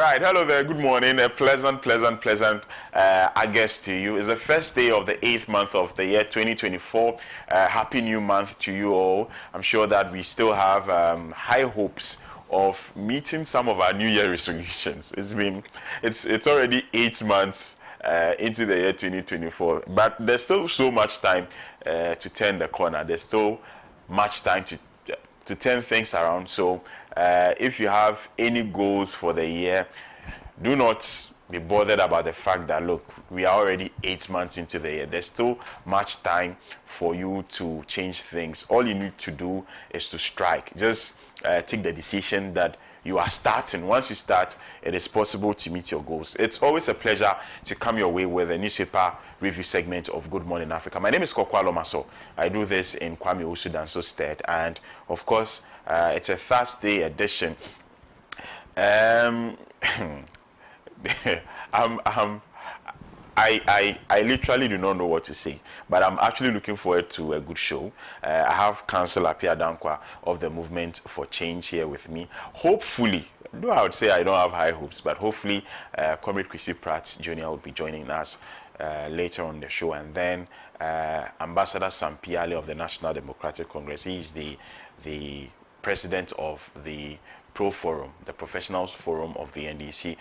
right, hello there, good morning. A pleasant August to you. It's the first day of the 8th month of the year 2024. Happy new month to you all. I'm sure that we still have high hopes of meeting some of our New Year resolutions. It's already 8 months into the year 2024, but there's still so much time to turn the corner. There's still much time to turn things around. So if you have any goals for the year, do not be bothered about the fact that, look, we are already 8 months into the year. There's still much time for you to change things. All you need to do is to strike. Just take the decision that you are starting. Once you start, it is possible to meet your goals. It's always a pleasure to come your way with a newspaper review segment of Good Morning Africa. My name is ALORMASOR. I do this in Kwame Osudanso's stead, and of course, it's a Thursday edition. I literally do not know what to say, but I'm actually looking forward to a good show. I have Councillor Apia Dankwa of the Movement for Change here with me. Hopefully, though I would say I don't have high hopes, but hopefully Comrade Chrissy Pratt Jr. will be joining us later on the show, and then Ambassador Sampiale of the National Democratic Congress. He is the president of the Pro Forum, the Professionals Forum of the NDC.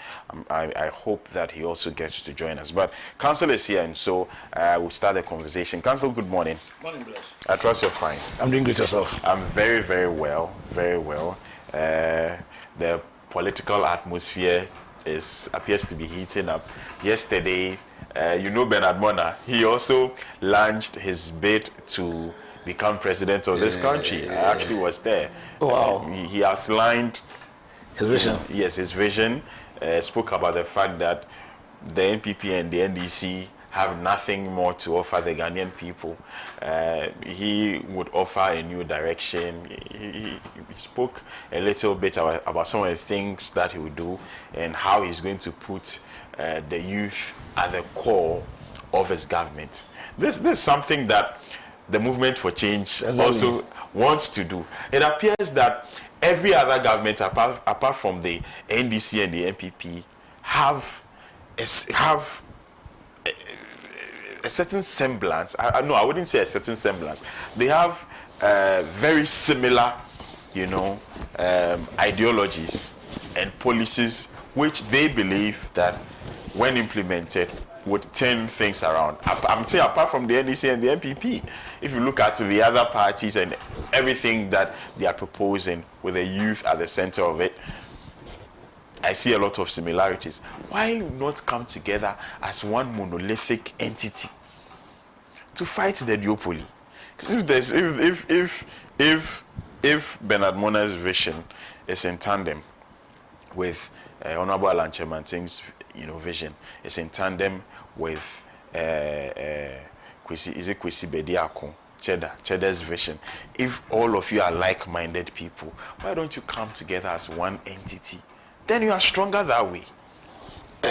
I hope that he also gets to join us. But Council is here, and so we'll start the conversation. Council, good morning. Morning, bless. I trust you're fine. I'm doing good yourself. I'm very, very well, very well. The political atmosphere appears to be heating up. Yesterday, Bernard Mona, he also launched his bid to become president of this country. I actually was there. Oh, wow. He outlined his vision. Yes, his vision. Spoke about the fact that the NPP and the NDC have nothing more to offer the Ghanaian people. He would offer a new direction. He spoke a little bit about some of the things that he would do and how he's going to put the youth at the core of his government. This is something that the Movement for Change also wants to do. It appears that every other government apart from the NDC and the NPP have a certain semblance. No, I wouldn't say a certain semblance. They have very similar, ideologies and policies which they believe that when implemented would turn things around. I'm saying apart from the NDC and the NPP, if you look at the other parties and everything that they are proposing with the youth at the center of it, I see a lot of similarities. Why not come together as one monolithic entity to fight the duopoly? Because if Bernard Mona's vision is in tandem with Honorable Alan Chemanting's vision, is in tandem with Kwesi Bediako Chedda's vision. If all of you are like-minded people, why don't you come together as one entity? Then you are stronger that way.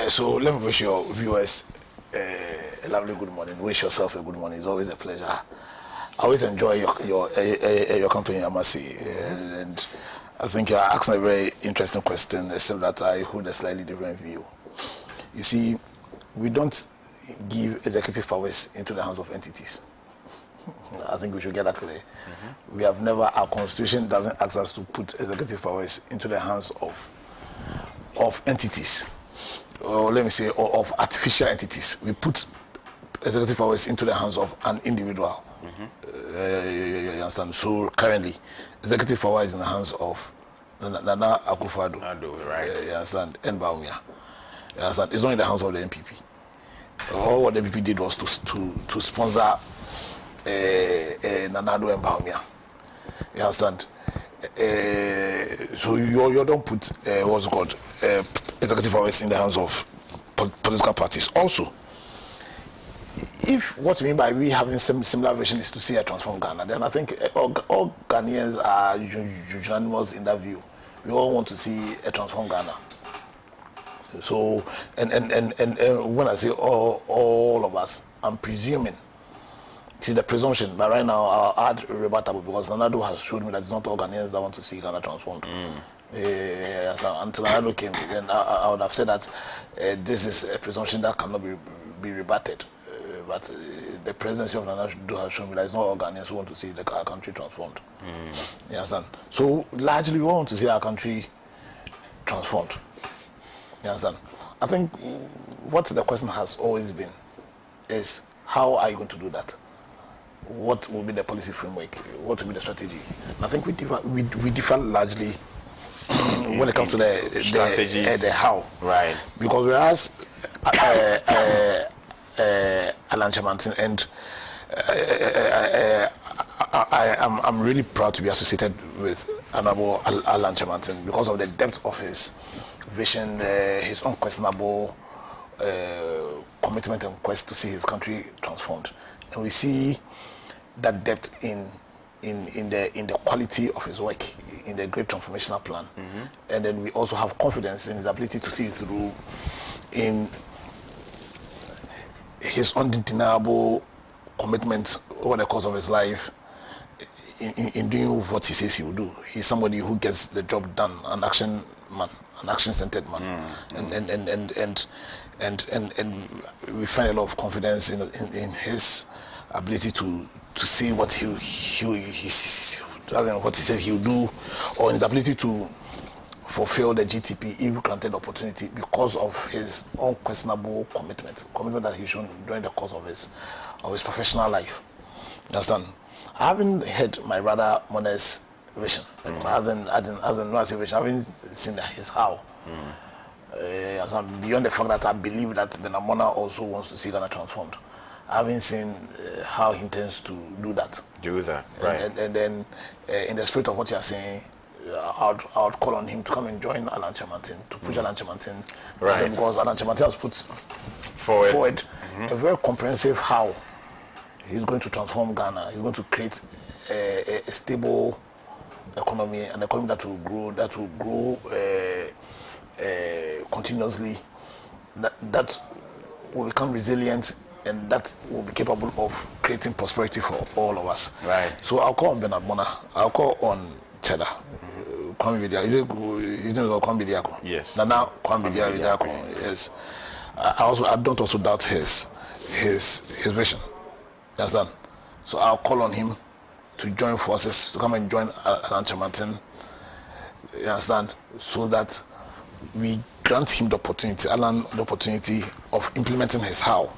So let me wish your viewers a lovely good morning. Wish yourself a good morning. It's always a pleasure. I always enjoy your company, I must say. And I think you're asking a very interesting question, except that I hold a slightly different view. You see, we don't give executive powers into the hands of entities. I think we should get that clear. Mm-hmm. We have never, our constitution doesn't ask us to put executive powers into the hands of entities, or let me say, of artificial entities. We put executive powers into the hands of an individual. Mm-hmm. You understand? So currently, executive power is in the hands of Nana Akufo-Addo. Right. You understand? And Bawumia. You understand? It's not in the hands of the NPP. All what the NPP did was to sponsor Nanado and Bawumia. You understand? So you don't put what's it called executive powers in the hands of political parties. Also, if what we mean by we having some similar vision is to see a transform Ghana, then I think all Ghanaians are unanimous in that view. We all want to see a transform Ghana. So, and when I say all of us, I'm presuming See the presumption, but right now I'll add rebuttable because Nanado has showed me that it's not all Ghanaians that want to see Ghana transformed. So until Nanado came, then I would have said that this is a presumption that cannot be rebutted. But the presidency of Nanado has shown me that it's not all Ghanaians who want to see our country transformed. You understand? So largely we want to see our country transformed. You understand? I think what the question has always been is, how are you going to do that? What will be the policy framework? What will be the strategy? And I think we differ largely when it comes to the strategies, the how. Right. Because whereas Alan Chamantin and I'm really proud to be associated with Honorable Alan Chamantin because of the depth of his vision, his unquestionable commitment and quest to see his country transformed, and we see that depth in the quality of his work, in the great transformational plan, and then we also have confidence in his ability to see it through, in his undeniable commitment over the course of his life in doing what he says he will do. He's somebody who gets the job done, an action man, an action-centered man, and we find a lot of confidence in his ability to see what he what he said he will do, or in his ability to fulfill the GTP if granted opportunity because of his unquestionable commitment that he's shown during the course of his professional life. You understand? I haven't heard my brother Mone's vision. As in Noah's vision, I haven't seen his how. Beyond the fact that I believe that Benamona also wants to see Ghana transformed, I haven't seen how he intends to do that. Right. And then, in the spirit of what you are saying, I would call on him to come and join Alan Chamantin, to push Alan Chamantin. Right. Because Alan Chamantin has put forward a very comprehensive how he's going to transform Ghana. He's going to create a stable economy, an economy that will grow continuously, that will become resilient, and that will be capable of creating prosperity for all of us. Right. So I'll call on Bernard Mona. I'll call on Cheddar. Kwame Bidiako. Is it his name is Kwame Bidiako? Yes. Nana Kwame Bidiako. Yes. I don't also doubt his vision. You understand? So I'll call on him to join forces, to come and join Alan Chamantin. You understand? So that we grant him the opportunity, Alan, the opportunity of implementing his how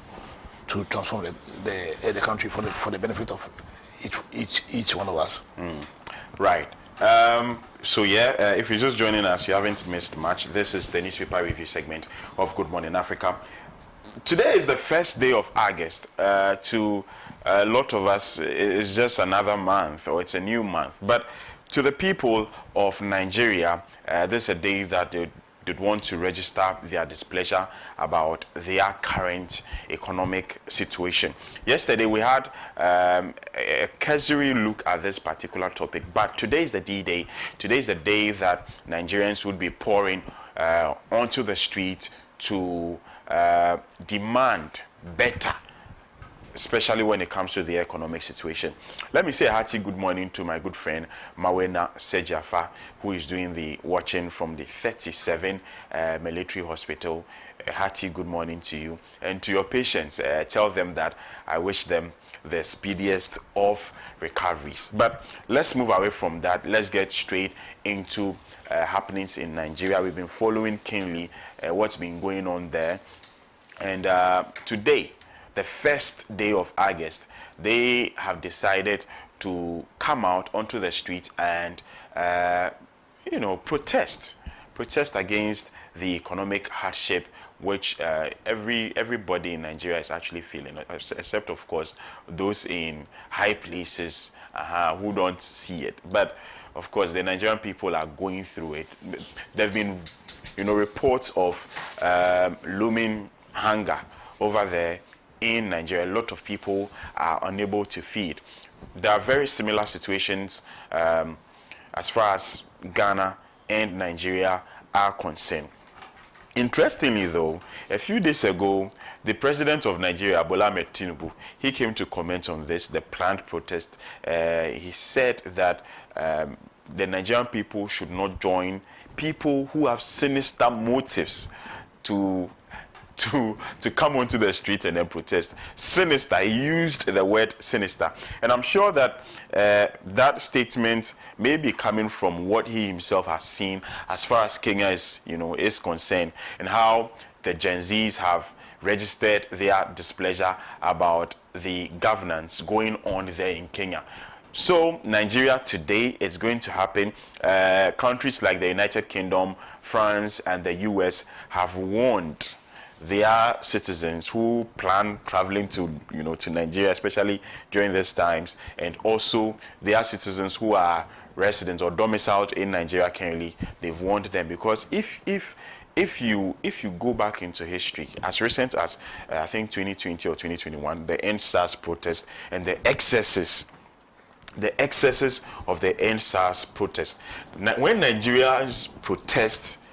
to transform the country for the benefit of each one of us. Right. If you're just joining us, you haven't missed much. This is the newspaper review segment of Good Morning Africa. Today is the first day of August. To a lot of us, it's just another month, or it's a new month. But to the people of Nigeria, this is a day that they want to register their displeasure about their current economic situation. Yesterday we had a cursory look at this particular topic, but today is the D-Day. Today is the day that Nigerians would be pouring onto the street to demand better, especially when it comes to the economic situation. Let me say a hearty good morning to my good friend Mawena Sejafa, who is doing the watching from the 37 military hospital. A hearty good morning to you and to your patients. Tell them that I wish them the speediest of recoveries. But let's move away from that. Let's get straight into happenings in Nigeria. We've been following keenly what's been going on there. And today, the first day of August, they have decided to come out onto the streets and, protest against the economic hardship which everybody in Nigeria is actually feeling, except of course those in high places who don't see it. But of course, the Nigerian people are going through it. There have been, reports of looming hunger over there in Nigeria. A lot of people are unable to feed. There are very similar situations as far as Ghana and Nigeria are concerned. Interestingly, though, a few days ago, the president of Nigeria, Bola Ahmed Tinubu, he came to comment on this, the planned protest. He said that the Nigerian people should not join people who have sinister motives to come onto the street and then protest. Sinister. He used the word sinister, and I'm sure that that statement may be coming from what he himself has seen as far as Kenya is concerned, and how the Gen Zs have registered their displeasure about the governance going on there in Kenya. So Nigeria today, it's going to happen. Countries like the United Kingdom, France, and the US have warned their citizens who plan traveling to Nigeria, especially during these times, and also their citizens who are residents or domiciled in Nigeria currently. They've warned them, because if you go back into history, as recent as I think 2020 or 2021, the EndSARS protest and the excesses of the EndSARS protest. When Nigerians protest,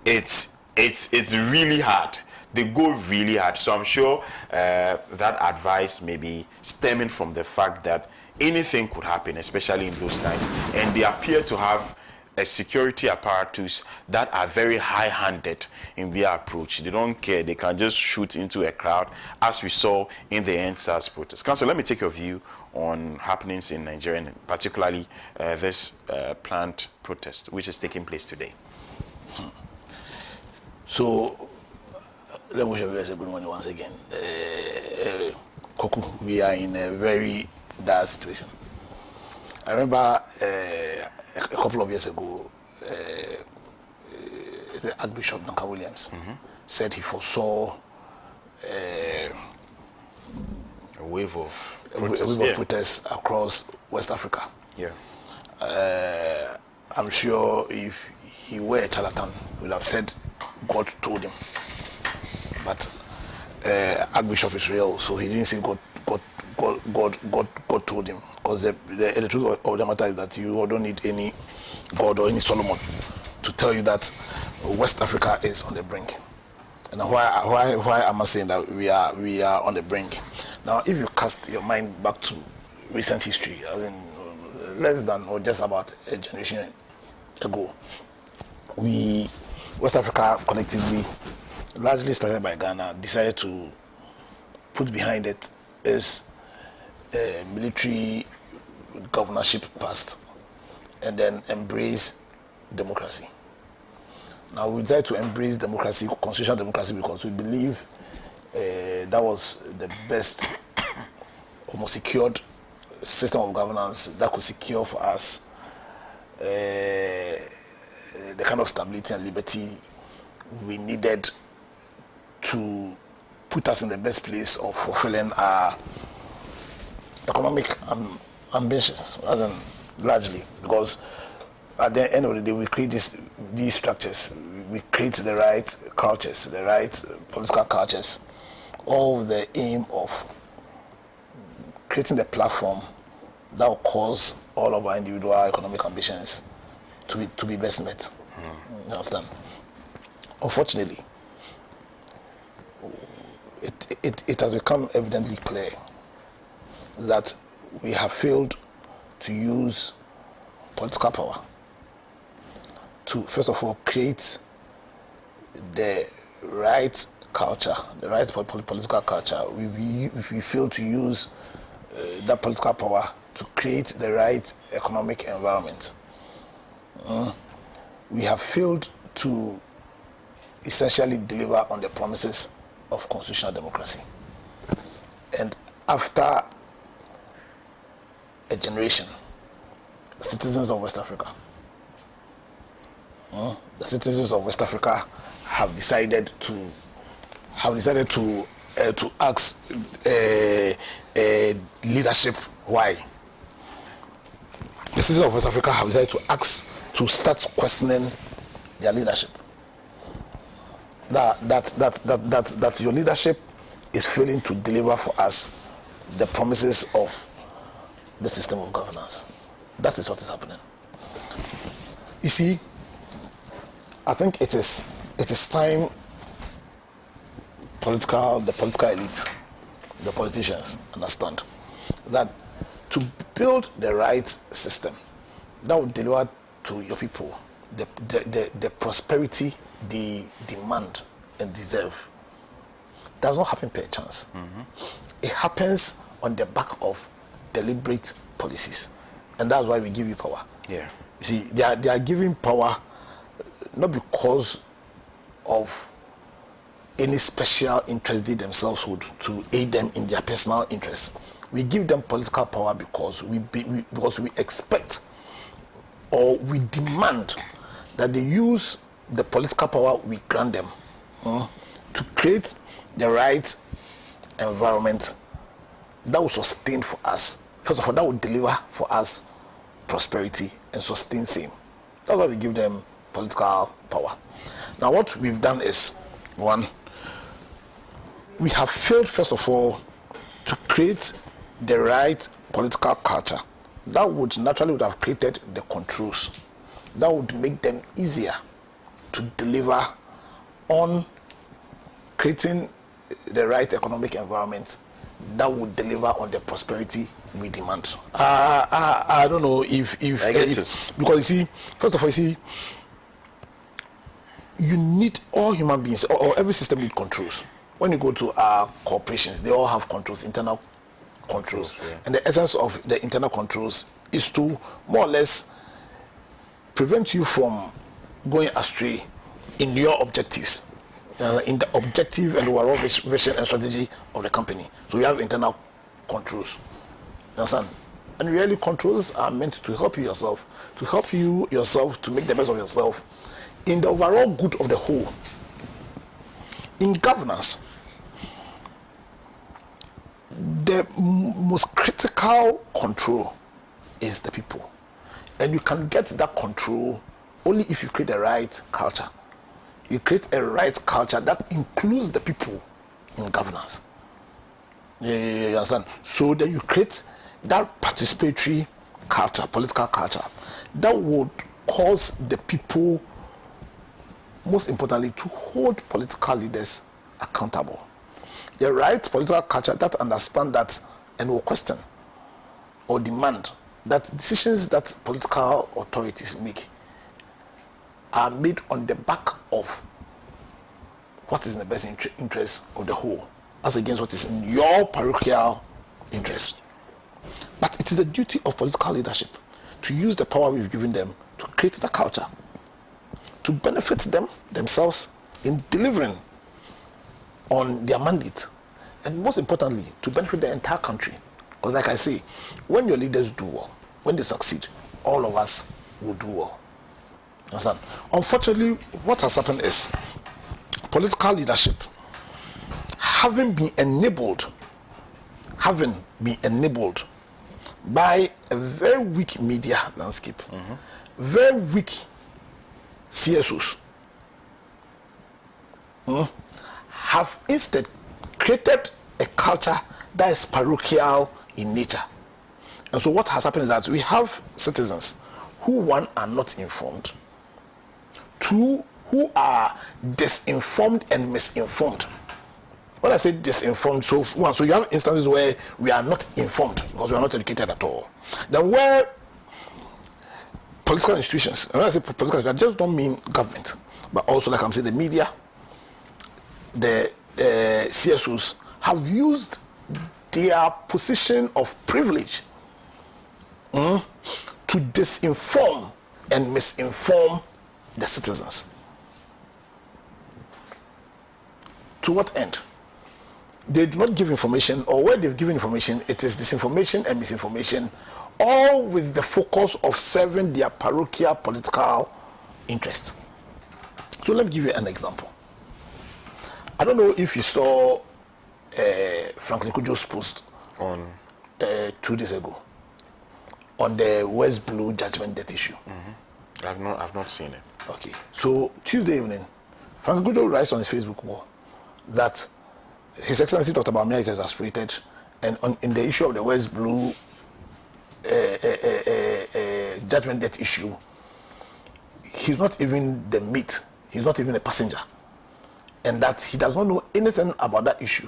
it's really hard. They go really hard. So I'm sure that advice may be stemming from the fact that anything could happen, especially in those times. And they appear to have a security apparatus that are very high-handed in their approach. They don't care. They can just shoot into a crowd, as we saw in the EndSARS protest. Council, let me take your view on happenings in Nigeria, and particularly this planned protest, which is taking place today. So, let me wish everybody a good morning once again. Koku, we are in a very dire situation. I remember a couple of years ago, the Archbishop Duncan Williams said he foresaw a wave of protests across West Africa. Yeah. I'm sure if he were a charlatan, he would have said God told him. But Archbishop is real, so he didn't say God told him. Because the truth of the matter is that you don't need any God or any Solomon to tell you that West Africa is on the brink. And why am I saying that we are on the brink? Now, if you cast your mind back to recent history, as in less than or just about a generation ago, West Africa collectively, largely started by Ghana, decided to put behind it is a military governorship past, and then embrace democracy. Now we decided to embrace democracy, constitutional democracy, because we believe that was the best, almost secured system of governance that could secure for us the kind of stability and liberty we needed to put us in the best place of fulfilling our economic ambitions, as in largely, because at the end of the day, we create these structures, we create the right cultures, the right political cultures, all with the aim of creating the platform that will cause all of our individual economic ambitions to be best met. You understand? Unfortunately, it has become evidently clear that we have failed to use political power to, first of all, create the right culture, the right political culture. We fail to use that political power to create the right economic environment. We have failed to essentially deliver on the promises of constitutional democracy. And after a generation, the citizens of West Africa have decided to ask leadership why. The citizens of West Africa have decided to start questioning their leadership. That your leadership is failing to deliver for us the promises of the system of governance. That is what is happening. You see, I think it is time the political elite, the politicians understand that to build the right system that would deliver to your people the prosperity they demand and deserve does not happen per chance. It happens on the back of deliberate policies, and that's why we give you power. Yeah. You see, they are giving power not because of any special interest they themselves hold to aid them in their personal interests. We give them political power because we expect or we demand that they use the political power we grant them to create the right environment that will sustain for us. First of all, that will deliver for us prosperity and sustain same. That's why we give them political power. Now, what we've done is, one, we have failed, first of all, to create the right political culture that would naturally have created the controls that would make them easier to deliver on creating the right economic environment that would deliver on the prosperity we demand. I don't know if because you see, first of all, you see, you need all human beings or every system need controls. When you go to our corporations, they all have controls, internal controls, and the essence of the internal controls is to more or less prevent you from going astray in your objectives, in the objective and overall vision and strategy of the company. So we have internal controls. Understand? And really, controls are meant to help you yourself, to make the best of yourself in the overall good of the whole. In governance, the most critical control is the people, and you can get that control only if you create the right culture. You create a right culture that includes the people in governance. You understand? So then you create that participatory culture, political culture, that would cause the people, most importantly, to hold political leaders accountable. The right political culture that understand that and will question or demand that decisions that political authorities make are made on the back of what is in the best interest of the whole, as against what is in your parochial interest. But it is a duty of political leadership to use the power we've given them to create the culture, to benefit themselves in delivering on their mandate, and most importantly, to benefit the entire country. Because like I say, when your leaders do well, when they succeed, all of us will do well. Understand? Unfortunately, what has happened is political leadership having been enabled by a very weak media landscape, very weak CSOs, have instead created a culture that is parochial in nature. And so what has happened is that we have citizens who, one, are not informed, two, who are disinformed and misinformed. When I say disinformed, so you have instances where we are not informed because we are not educated at all. Then where political institutions, and when I say political institutions, I just don't mean government, but also, like I'm saying, the media, the CSOs have used their position of privilege to disinform and misinform the citizens. To what end? They do not give information, or where they've given information, it is disinformation and misinformation, all with the focus of serving their parochial political interest. So let me give you an example. I don't know if you saw Franklin Kujo's post on 2 days ago on the West Blue judgment debt issue. I've not seen it. Okay, so Tuesday evening, Franklin Kujo writes on his Facebook wall that His Excellency Dr. Bawumia is exasperated, and in the issue of the West Blue judgment debt issue, he's not even the mate, he's not even a passenger. and that he does not know anything about that issue.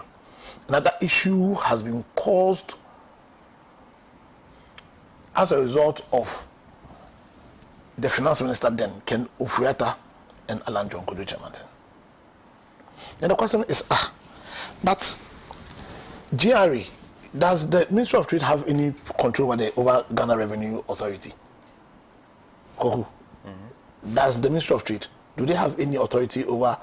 Now that issue has been caused as a result of the finance minister then, Ken Ofriata and Alan John Kodo Chairman. And the question is, but GRE, does the Ministry of Trade have any control over Ghana Revenue Authority? Koku, does the Ministry of Trade, do they have any authority over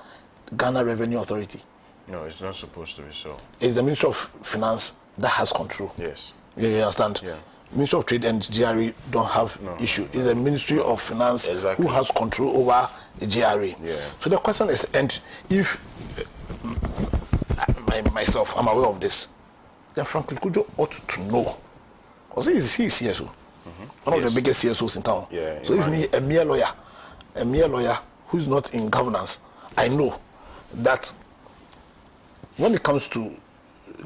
Ghana Revenue Authority? No, it's not supposed to be so. It's the Ministry of Finance that has control. Yes. You understand? Yeah. Ministry of Trade and GRE don't have issue. It's the Ministry of Finance who has control over the GRE. Yeah. So the question is, and if myself, I'm aware of this, then Franklin Kujo ought to know. Because he is CSO, one of the biggest CSOs in town. Yeah, so if me, a mere lawyer who's not in governance, I know that when it comes to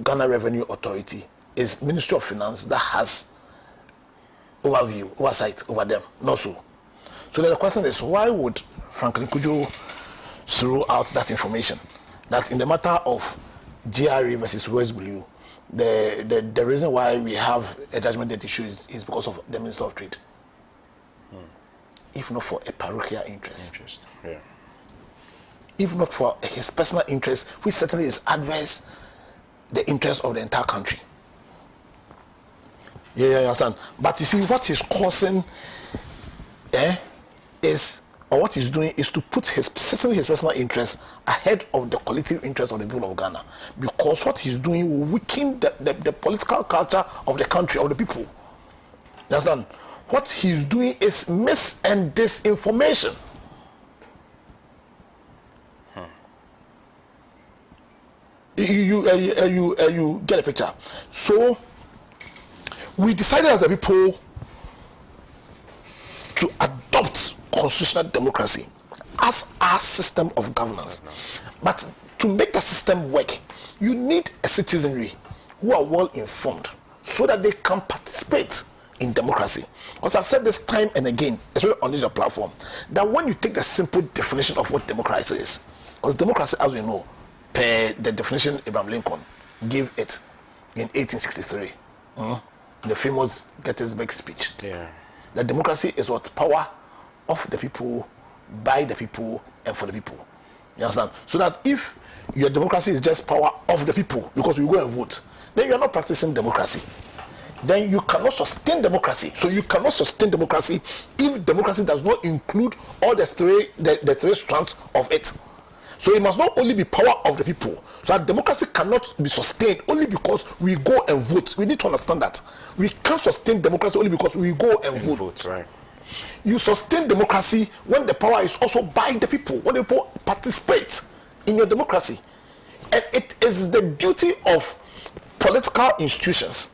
Ghana Revenue Authority, it's Ministry of Finance that has oversight over them, not so. So then the question is, why would Franklin Kujo throw out that information? That in the matter of GRE versus West Blue, the reason why we have a judgment debt issue is because of the Minister of Trade. If not for a parochial interest. Yeah. If not for his personal interest, which certainly is adverse the interest of the entire country. Yeah, you understand? But you see, what he's causing is, or what he's doing is to put certainly his personal interest ahead of the collective interest of the people of Ghana. Because what he's doing will weaken the political culture of the country, of the people. You understand? What he's doing is mis and disinformation. You get a picture. So we decided as a people to adopt constitutional democracy as our system of governance. But to make the system work, you need a citizenry who are well informed so that they can participate in democracy. Because I've said this time and again, especially on this platform, that when you take the simple definition of what democracy is, because democracy, as we know, per the definition Abraham Lincoln gave it in 1863, the famous Gettysburg speech. Yeah. That democracy is what? Power of the people, by the people, and for the people. You understand? So that if your democracy is just power of the people, because we go and vote, then you are not practicing democracy. Then you cannot sustain democracy. So you cannot sustain democracy if democracy does not include all the three strands of it. So it must not only be power of the people. So that democracy cannot be sustained only because we go and vote. We need to understand that. We can't sustain democracy only because we go and vote. Right. You sustain democracy when the power is also by the people, when the people participate in your democracy. And it is the duty of political institutions,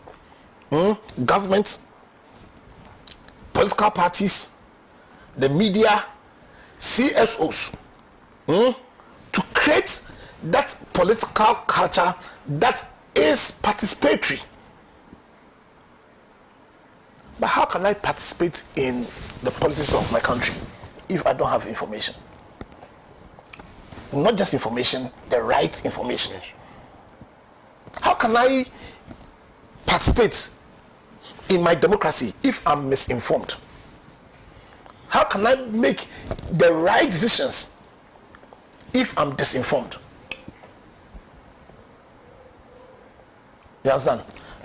government, political parties, the media, CSOs, to create that political culture that is participatory. But how can I participate in the politics of my country if I don't have information? Not just information, the right information. How can I participate in my democracy if I'm misinformed? How can I make the right decisions if I'm disinformed? You understand?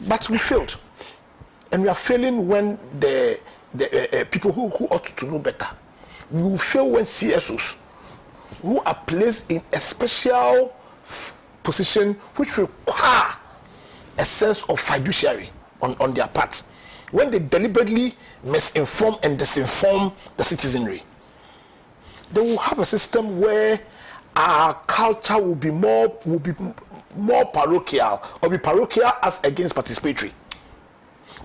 But we failed. And we are failing when the people who ought to know better. We will fail when CSOs, who are placed in a special position which require a sense of fiduciary on their part, when they deliberately misinform and disinform the citizenry, they will have a system where our culture will be more parochial, or be parochial as against participatory.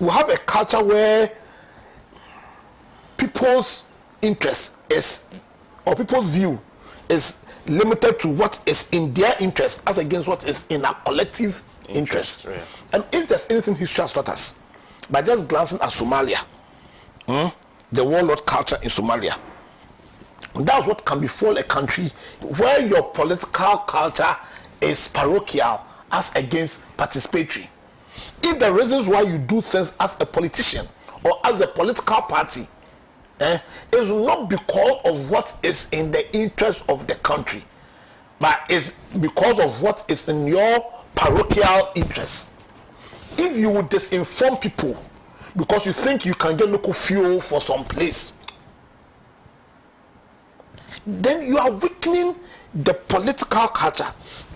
We'll have a culture where people's interest is, or people's view is limited to what is in their interest as against what is in our collective interest. Right. And if there's anything history has taught us, by just glancing at Somalia, the warlord culture in Somalia, That's what can befall a country where your political culture is parochial as against participatory. If the reasons why you do things as a politician or as a political party is not because of what is in the interest of the country, but is because of what is in your parochial interest. If you would disinform people because you think you can get local fuel for some place, then you are weakening the political culture.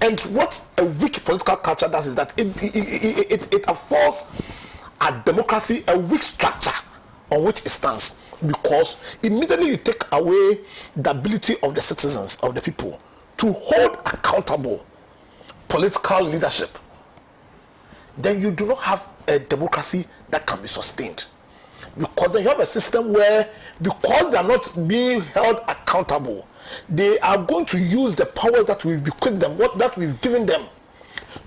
And what a weak political culture does is that it affords a democracy a weak structure on which it stands, because immediately you take away the ability of the citizens, of the people, to hold accountable political leadership, then you do not have a democracy that can be sustained. Because then you have a system where, because they are not being held accountable, they are going to use the powers that we've bequeathed them, what that we've given them,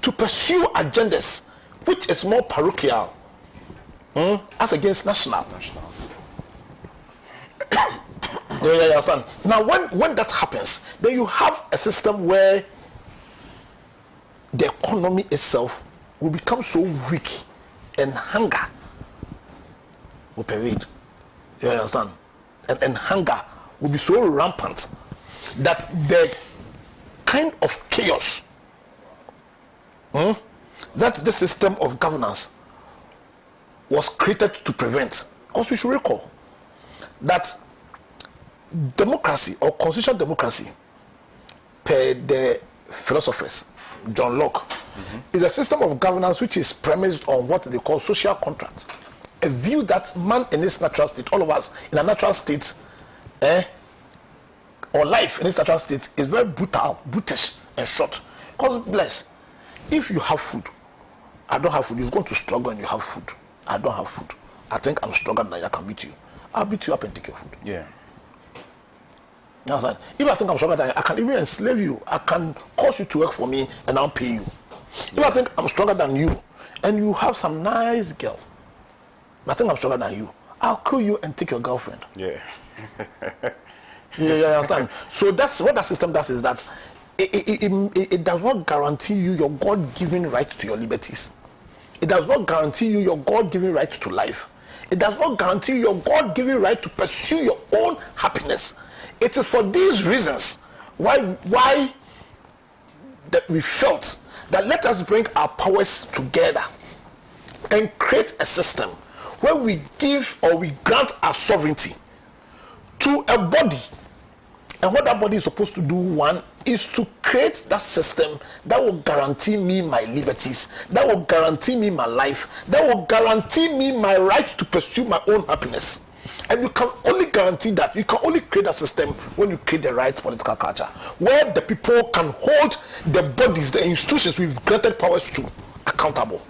to pursue agendas which is more parochial as against national. You understand? Now, when that happens, then you have a system where the economy itself will become so weak and hunger will pervade. You understand? And hunger will be so rampant that the kind of chaos that the system of governance was created to prevent. Also, we should recall that democracy or constitutional democracy, per the philosophers, John Locke, is a system of governance which is premised on what they call social contract. A view that man in his natural state, all of us in a natural state, or life in its natural state, is very brutal, brutish, and short. Because bless, if you have food, I don't have food, you're going to struggle and you have food. I don't have food. I think I'm stronger than I can beat you. I'll beat you up and take your food. Yeah. You understand? If I think I'm stronger than you, I can even enslave you. I can cause you to work for me and I'll pay you. If I think I'm stronger than you and you have some nice girl, I think I'm stronger than you, I'll kill you and take your girlfriend. Yeah. You understand? So that's what that system does, is that it does not guarantee you your God-given right to your liberties. It does not guarantee you your God-given right to life. It does not guarantee you your God-given right to pursue your own happiness. It is for these reasons why that we felt that let us bring our powers together and create a system where we give or we grant our sovereignty to a body. And what that body is supposed to do, one, is to create that system that will guarantee me my liberties, that will guarantee me my life, that will guarantee me my right to pursue my own happiness. And you can only guarantee that, you can only create a system when you create the right political culture, where the people can hold the bodies, the institutions we've granted powers to, accountable.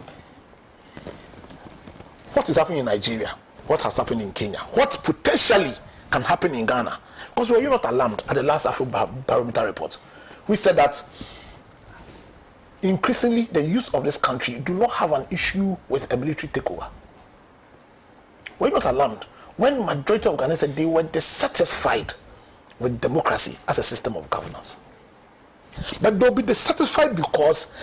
What is happening in Nigeria? What has happened in Kenya? What potentially can happen in Ghana? Because were you not alarmed at the last Afro-Barometer report? We said that increasingly the youth of this country do not have an issue with a military takeover. Were you not alarmed when majority of Ghanaians said they were dissatisfied with democracy as a system of governance? But they'll be dissatisfied because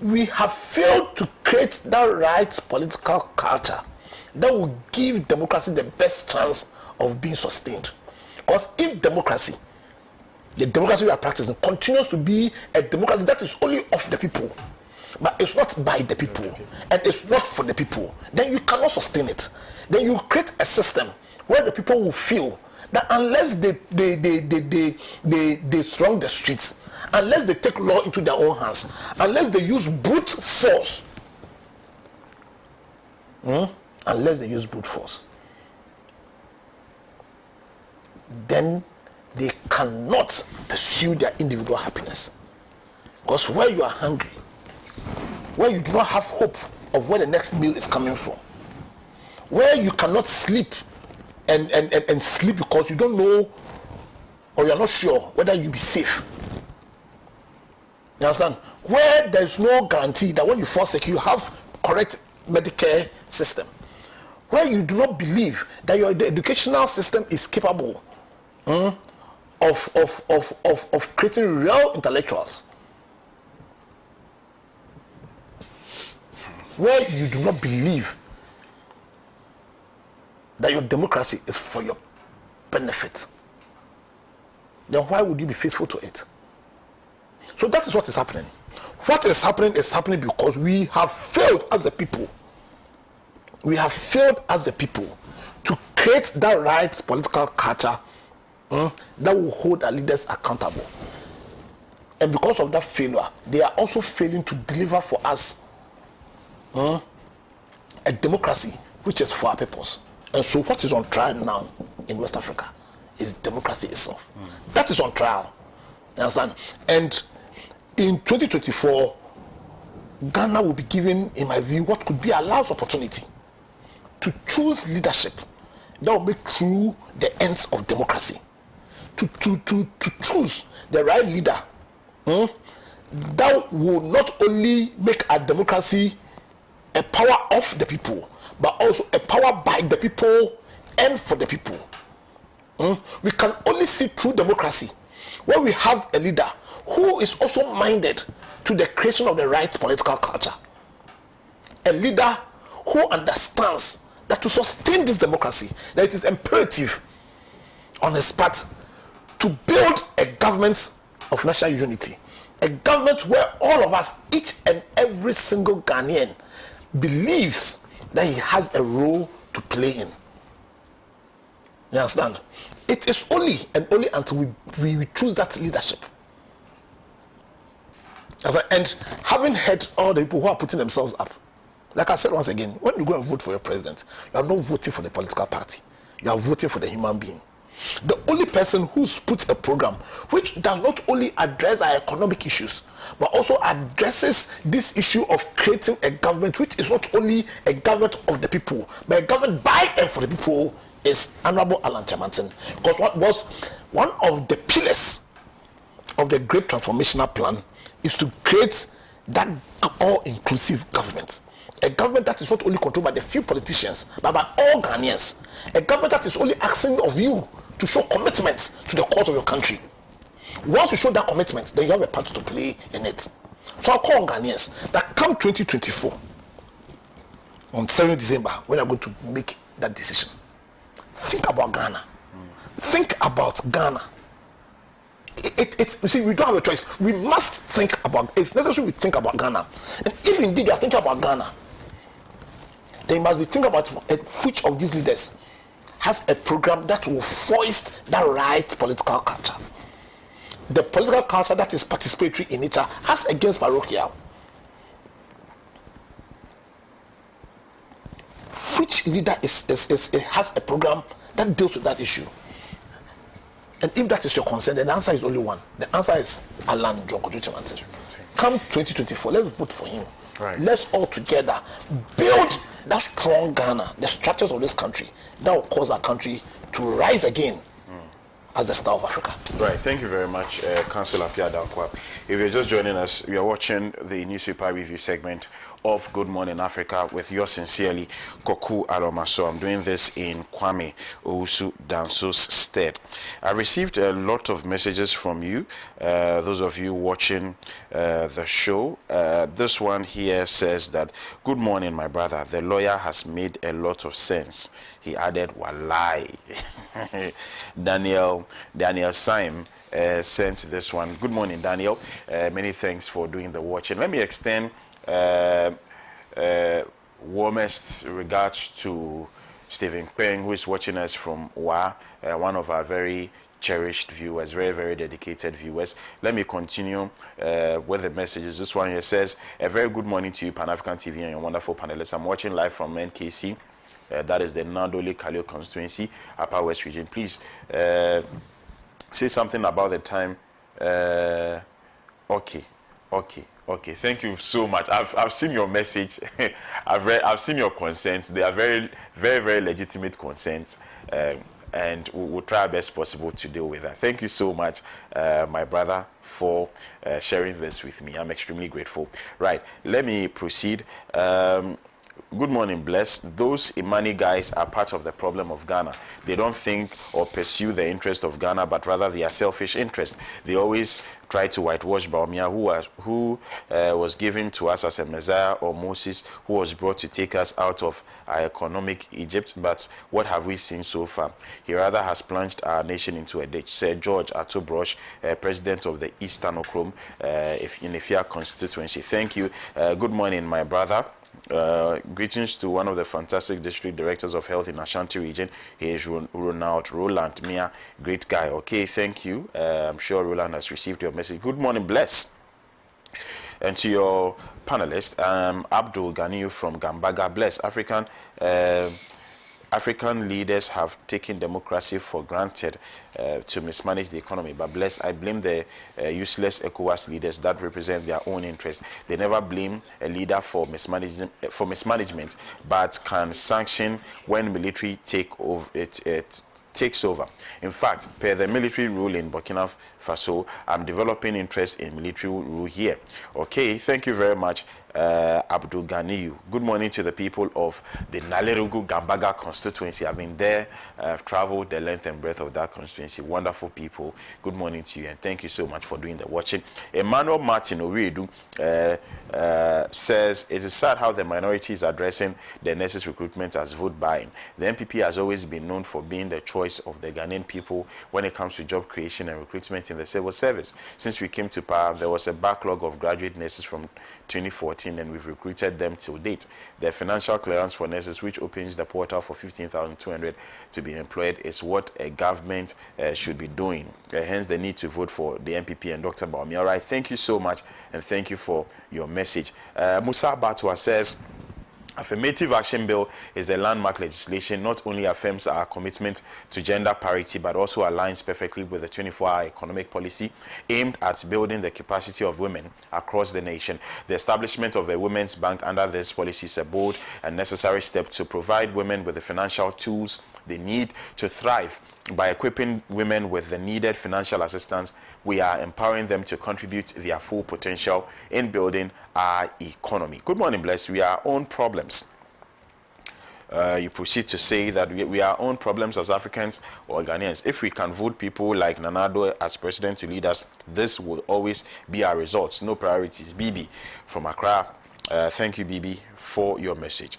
we have failed to create that right political culture that will give democracy the best chance of being sustained. Because if democracy, the democracy we are practicing, continues to be a democracy that is only of the people, but it's not by the people, and it's not for the people, then you cannot sustain it. Then you create a system where the people will feel that unless they throng the streets, unless they take law into their own hands, unless they use brute force, then they cannot pursue their individual happiness. Because where you are hungry, where you do not have hope of where the next meal is coming from, where you cannot sleep and sleep because you don't know or you're not sure whether you'll be safe. You understand? Where there's no guarantee that when you fall sick, you have correct Medicare system. Where you do not believe that the educational system is capable of of creating real intellectuals where you do not believe that your democracy is for your benefit, then why would you be faithful to it? So that is what is happening. What is happening because we have failed as a people. We have failed as a people to create that right political culture that will hold our leaders accountable. And because of that failure, they are also failing to deliver for us a democracy which is for our purpose. And so what is on trial now in West Africa is democracy itself. That is on trial. You understand? And in 2024, Ghana will be given, in my view, what could be a last opportunity to choose leadership that will make true the ends of democracy. To choose the right leader that will not only make our democracy a power of the people, but also a power by the people and for the people. We can only see true democracy when we have a leader who is also minded to the creation of the right political culture. A leader who understands that to sustain this democracy, that it is imperative on his part to build a government of national unity, a government where all of us, each and every single Ghanaian, believes that he has a role to play in. You understand? It is only and only until we choose that leadership. And having heard all the people who are putting themselves up, like I said once again, when you go and vote for your president, you are not voting for the political party. You are voting for the human being. The only person who's put a program which does not only address our economic issues, but also addresses this issue of creating a government which is not only a government of the people, but a government by and for the people, is Honorable Alan Chamantin. Because what was one of the pillars of the Great Transformational Plan is to create that all-inclusive government. A government that is not only controlled by the few politicians, but by all Ghanaians. A government that is only asking of you to show commitment to the cause of your country. Once you show that commitment, then you have a part to play in it. So I'll call on Ghanaians that come 2024, on 7th December, when you're going to make that decision, think about Ghana. Think about Ghana. You see, we don't have a choice. We must think about, it's necessary we think about Ghana. And if indeed you are thinking about Ghana, then you must be thinking about which of these leaders has a program that will foist that right political culture. The political culture that is participatory in nature as against parochial. Which leader has a program that deals with that issue? And if that is your concern, then the answer is only one. The answer is Alan John Chamantin. Come 2024, let's vote for him. Right. Let's all together build that strong Ghana, the structures of this country that will cause our country to rise again as the star of Africa. Right, thank you very much, Councillor Pierre Dankwa. If you're just joining us, we are watching the newspaper review segment of Good Morning Africa with yours sincerely, Koku ALORMASOR. I'm doing this in Kwame Owusu Danso's stead. I received a lot of messages from you, those of you watching the show. This one here says that, good morning, my brother. The lawyer has made a lot of sense. He added, Wallahi. Daniel Syme sent this one. Good morning, Daniel. Many thanks for doing the watching. Let me extend warmest regards to Stephen Peng, who is watching us from Wa, one of our very cherished viewers, very, very dedicated viewers. Let me continue with the messages. This one here says, a very good morning to you, Pan-African TV, and your wonderful panelists. I'm watching live from NKC. That is the Nandole Kalio constituency, Upper West region. Please say something about the time. Okay. Thank you so much. I've seen your message. I've seen your concerns. They are very, very, very legitimate concerns, and we'll try our best possible to deal with that. Thank you so much, my brother, for sharing this with me. I'm extremely grateful. Right. Let me proceed. Good morning, Bless. Those Imani guys are part of the problem of Ghana. They don't think or pursue the interest of Ghana, but rather their selfish interest. They always try to whitewash Baumia, who was given to us as a Messiah, or Moses, who was brought to take us out of our economic Egypt. But what have we seen so far? He rather has plunged our nation into a ditch. Sir George Atobrosh, president of the Eastern Okrom in Ifia constituency. Thank you. Good morning, my brother. Greetings to one of the fantastic district directors of health in Ashanti region. He is Roland Mia, great guy. Okay, thank you. I'm sure Roland has received your message. Good morning, Bless. And to your panelist, Abdul Ganiyu from Gambaga. Bless. African leaders have taken democracy for granted to mismanage the economy. But Bless, I blame the useless ECOWAS leaders that represent their own interests. They never blame a leader for mismanagement, but can sanction when military takes over. In fact, per the military rule in Burkina Faso, I'm developing interest in military rule here. Okay, thank you very much, Abdul Ganiyu. Good morning to the people of the Nalerugu Gambaga constituency. I've been there, I've traveled the length and breadth of that constituency. Wonderful people. Good morning to you, and thank you so much for doing the watching. Emmanuel Martin Oredu says, it is sad how the minority is addressing the nurses recruitment as vote buying. The MPP has always been known for being the choice of the Ghanaian people when it comes to job creation and recruitment in the civil service. Since we came to power, there was a backlog of graduate nurses from 2014, and we've recruited them till date. The financial clearance for nurses, which opens the portal for 15,200 to be employed, is what a government should be doing. Hence the need to vote for the MPP and Dr. Baumi. All right, thank you so much, and thank you for your message. Musa Batwa says, Affirmative Action Bill is a landmark legislation. Not only affirms our commitment to gender parity, but also aligns perfectly with the 24-hour economic policy aimed at building the capacity of women across the nation. The establishment of a women's bank under this policy is a bold and necessary step to provide women with the financial tools they need to thrive. By equipping women with the needed financial assistance, we are empowering them to contribute their full potential in building our economy. Good morning, Bless. We are our own problems. You proceed to say that we are our own problems as Africans or Ghanaians. If we can vote people like Nana Addo as president to lead us, this will always be our results. No priorities. Bibi from Accra. Thank you, Bibi, for your message.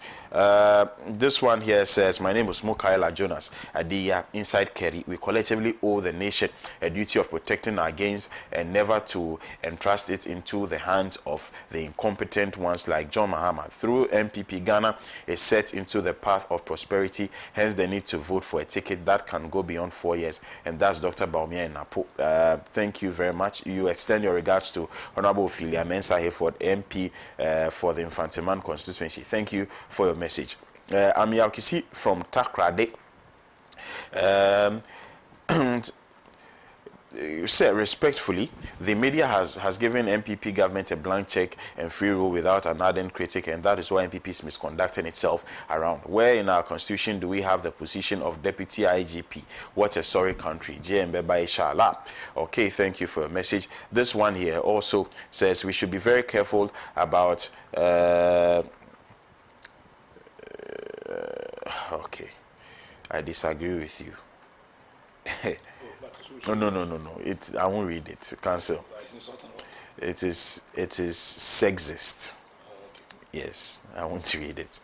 This one here says, my name is Mukaila Jonas Adia, inside Kerry. We collectively owe the nation a duty of protecting our gains and never to entrust it into the hands of the incompetent ones like John Mahama. Through MPP, Ghana is set into the path of prosperity, hence the need to vote for a ticket that can go beyond 4 years, and that's Dr. Baumia in Napo. Thank you very much. You extend your regards to Honorable Philia Mensah Hayford, MP for the Infanteman constituency. Thank you for your message. I'm Yaukisi from Takrade. Say respectfully, the media has given MPP government a blank check and free rule without an ardent critic, and that is why MPP is misconducting itself around. Where in our constitution do we have the position of deputy IGP? What a sorry country. JMBeba Inshallah. Okay, thank you for your message. This one here also says we should be very careful about okay, I disagree with you. No. I won't read it. Cancel. It is sexist. Yes, I want to read it.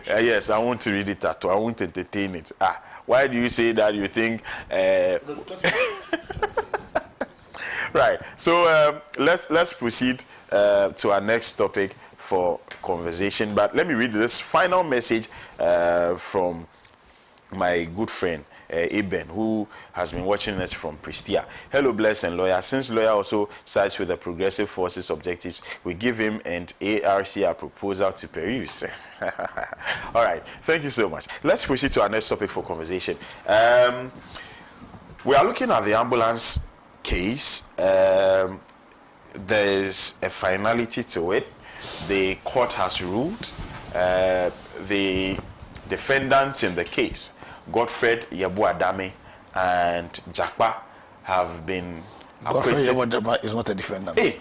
Yes, I want to read it at all. I won't entertain it. Why do you say that? You think? Right. So let's proceed to our next topic for conversation. But let me read this final message from my good friend Eben, who has been watching us from Prestia. Hello, Bless and Lawyer. Since Lawyer also sides with the Progressive Forces objectives, we give him and ARC a proposal to peruse. All right, thank you so much. Let's proceed to our next topic for conversation. We are looking at the ambulance case. There's a finality to it. The court has ruled. The defendants in the case, Godfred Yabu Adame and Jakpa, have been Godfrey is not a defendant. Hey,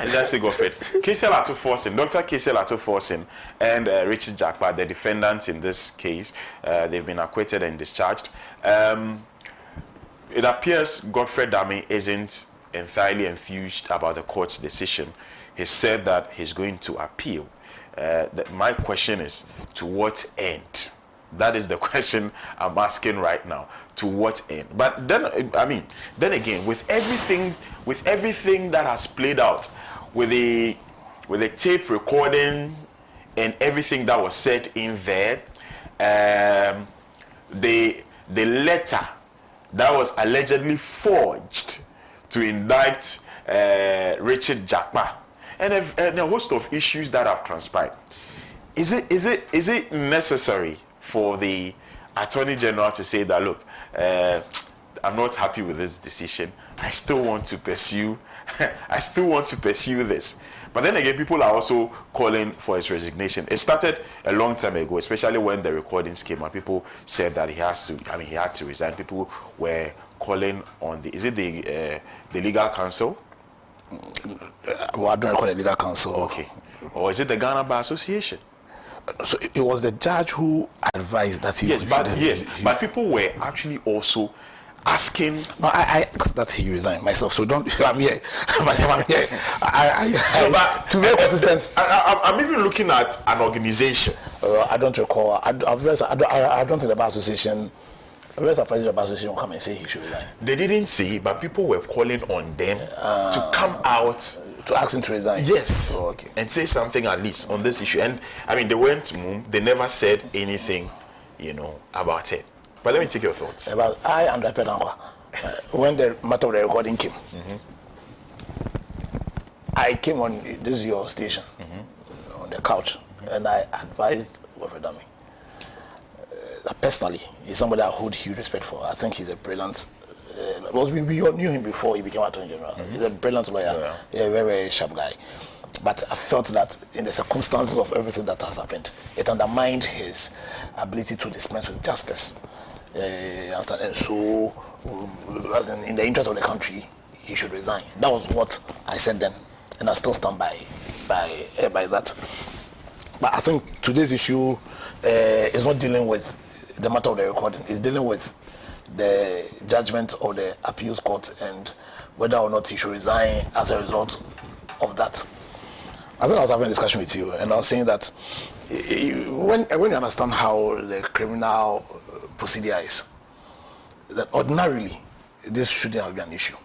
and just say Godfrey. Kesel Atuforsin, Dr. Kesel Atuforsin, and Richard Jakpa, the defendants in this case, they've been acquitted and discharged. It appears Godfrey Dame isn't entirely enthused about the court's decision. He said that he's going to appeal. My question is, to what end? That is the question I'm asking right now. To what end? But then, then again, with everything that has played out, with the tape recording and everything that was said in there, the letter that was allegedly forged to indict Richard Jakpa, and a host of issues that have transpired. Is it necessary for the Attorney General to say that, look, I'm not happy with this decision, I still want to pursue this? But then again, people are also calling for his resignation. It started a long time ago, especially when the recordings came out. People said that he had to resign. People were calling on the legal counsel? Well, I don't call it legal counsel. Okay. Or is it the Ghana Bar Association? So it was the judge who advised that he. But people were actually also asking. No, I asked that he resign myself. So don't. I'm here. Myself, I'm here. To be consistent. I'm even looking at an organization. I don't recall. I don't think the Bar Association. I'm very surprised the Bar Association will come and say he should resign. They didn't say, but people were calling on them to come out to ask him to resign. Yes. Oh, okay. And say something at least on this issue. And they went to Moon. They never said anything, about it. But let me take your thoughts. About I and Pedankwa, when the matter of the recording came, I came on this your station on the couch, and I advised Godfrey Dame. Personally, he's somebody I hold huge respect for. I think he's a brilliant. We all knew him before he became Attorney General. He's a brilliant lawyer, a very, very sharp guy. But I felt that in the circumstances of everything that has happened, it undermined his ability to dispense with justice. And so, as in the interest of the country, he should resign. That was what I said then, and I still stand by that. But I think today's issue is not dealing with the matter of the recording. It's dealing with the judgment of the appeals court and whether or not he should resign as a result of that. I think I was having a discussion with you, and I was saying that when you understand how the criminal procedure is, then ordinarily this shouldn't have been an issue.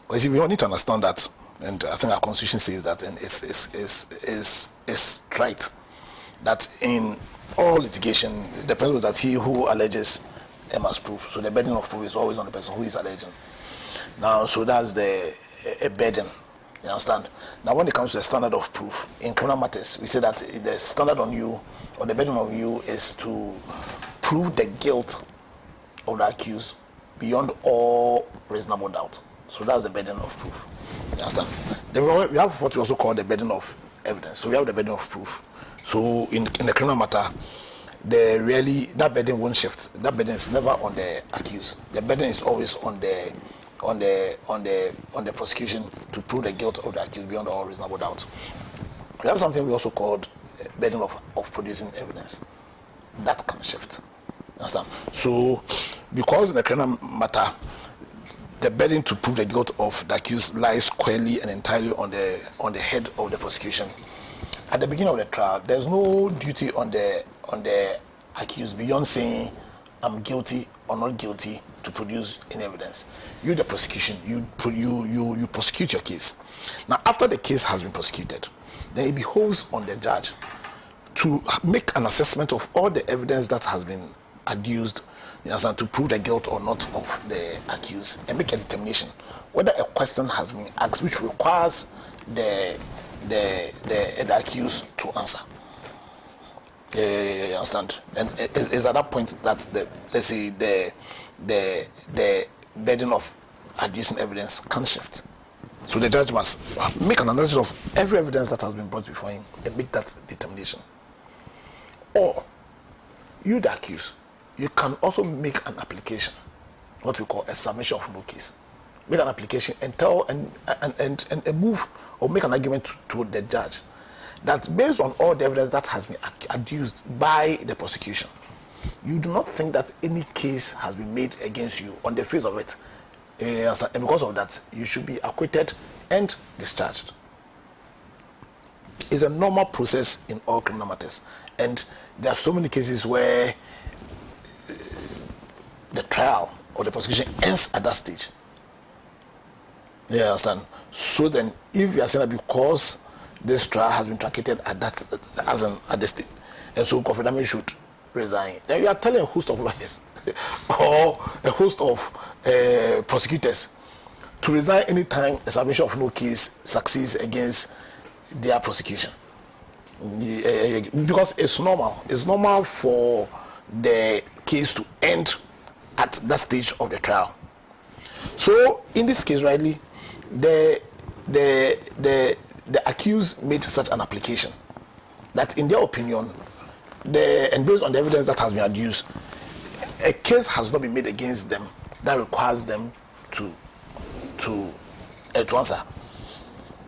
Because we all need to understand that, and I think our constitution says that, and it's right, that in all litigation, the principle is that he who alleges must prove. So the burden of proof is always on the person who is alleging. Now, so that's a burden. You understand? Now, when it comes to the standard of proof in criminal matters, we say that the standard on you, or the burden on you, is to prove the guilt of the accused beyond all reasonable doubt. So that's the burden of proof. You understand? Then we have what we also call the burden of evidence. So we have the burden of proof. So in the criminal matter, that burden won't shift. That burden is never on the accused. The burden is always on the prosecution to prove the guilt of the accused beyond all reasonable doubt. We have something we also called burden of producing evidence. That can shift. Understand? So because in the criminal matter, the burden to prove the guilt of the accused lies squarely and entirely on the head of the prosecution. At the beginning of the trial, there's no duty on the accused beyond saying I'm guilty or not guilty to produce any evidence. You, the prosecution, you prosecute your case. Now, after the case has been prosecuted, then it behoves on the judge to make an assessment of all the evidence that has been adduced, to prove the guilt or not of the accused, and make a determination whether a question has been asked which requires the accused to answer. You understand? And it's at that point that the burden of adducing evidence can shift. So the judge must make an analysis of every evidence that has been brought before him and make that determination. Or you, the accused, you can also make an application, what we call a submission of no case, make an application and tell and move or make an argument to the judge that based on all the evidence that has been adduced by the prosecution, you do not think that any case has been made against you on the face of it, and because of that, you should be acquitted and discharged. It's a normal process in all criminal matters, and there are so many cases where the trial or the prosecution ends at that stage. You understand? So then, if you are saying that because this trial has been truncated at that at the stage, and so Kofi Dame should resign, then you are telling a host of lawyers or a host of prosecutors to resign anytime a submission of no case succeeds against their prosecution. Because it's normal. It's normal for the case to end at that stage of the trial. So in this case, rightly, the accused made such an application that, in their opinion, and based on the evidence that has been adduced, a case has not been made against them that requires them to answer.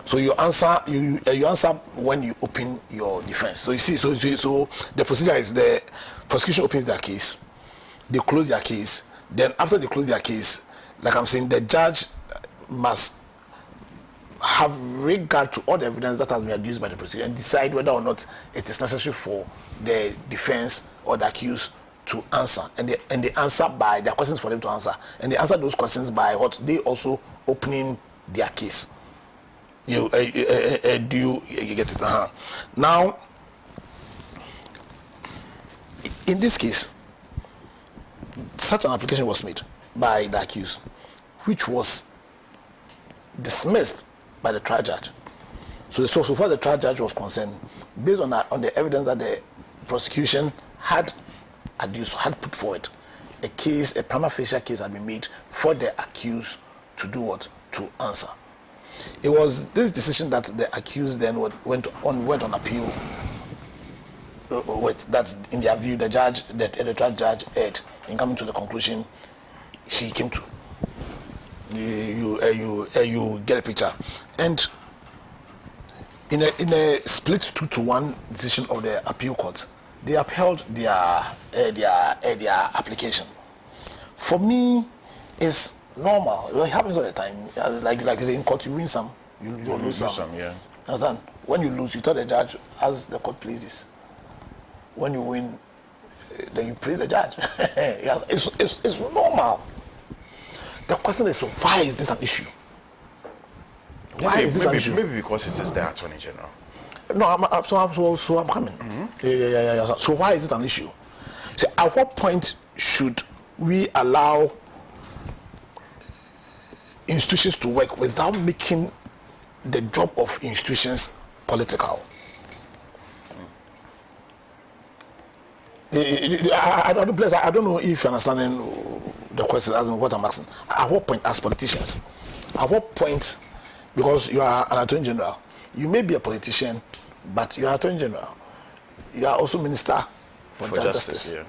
So you answer when you open your defense. So you see, so the procedure is the prosecution opens their case, they close their case. Then after they close their case, like I'm saying, the judge must have regard to all the evidence that has been adduced by the prosecution and decide whether or not it is necessary for the defense or the accused to answer. And they answer by, there are questions for them to answer, and they answer those questions by what they also opening their case. Do you get it? Now, in this case, such an application was made by the accused, which was dismissed by the trial judge. So far the trial judge was concerned, based on the evidence that the prosecution had adduced, had put forward, a prima facie case had been made for the accused to do what? To answer. It was this decision that the accused then went on appeal with. That, in their view, the trial judge erred in coming to the conclusion she came to. You get a picture. And in a split 2-1 decision of the appeal court, they upheld their application. For me, it's normal. It happens all the time. Like you say, in court, you win some, you lose some. Yeah. Understand? When you lose, you tell the judge as the court pleases. When you win, then you praise the judge. It's normal. The question is, why is this an issue? Why is this an issue? Maybe because it is the Attorney General. No, I'm coming. Mm-hmm. Yeah. So why is it an issue? So at what point should we allow institutions to work without making the job of institutions political? I don't know if you're understanding the question as in what I'm asking. At what point, as politicians, at what point, because you are an Attorney General, you may be a politician, but you are Attorney General, you are also Minister for Justice. Yeah.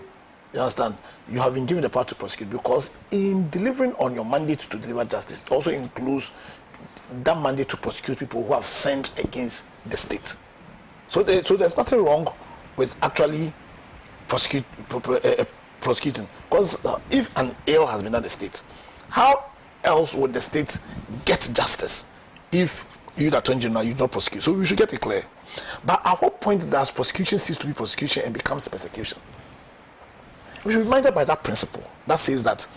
You understand? You have been given the power to prosecute, because in delivering on your mandate to deliver justice, it also includes that mandate to prosecute people who have sinned against the state. So there's nothing wrong with actually prosecuting, because if an ill has been done the state, how else would the state get justice if you, the Attorney General, you don't prosecute? So we should get it clear. But at what point does prosecution cease to be prosecution and becomes persecution? We should be minded by that principle that says that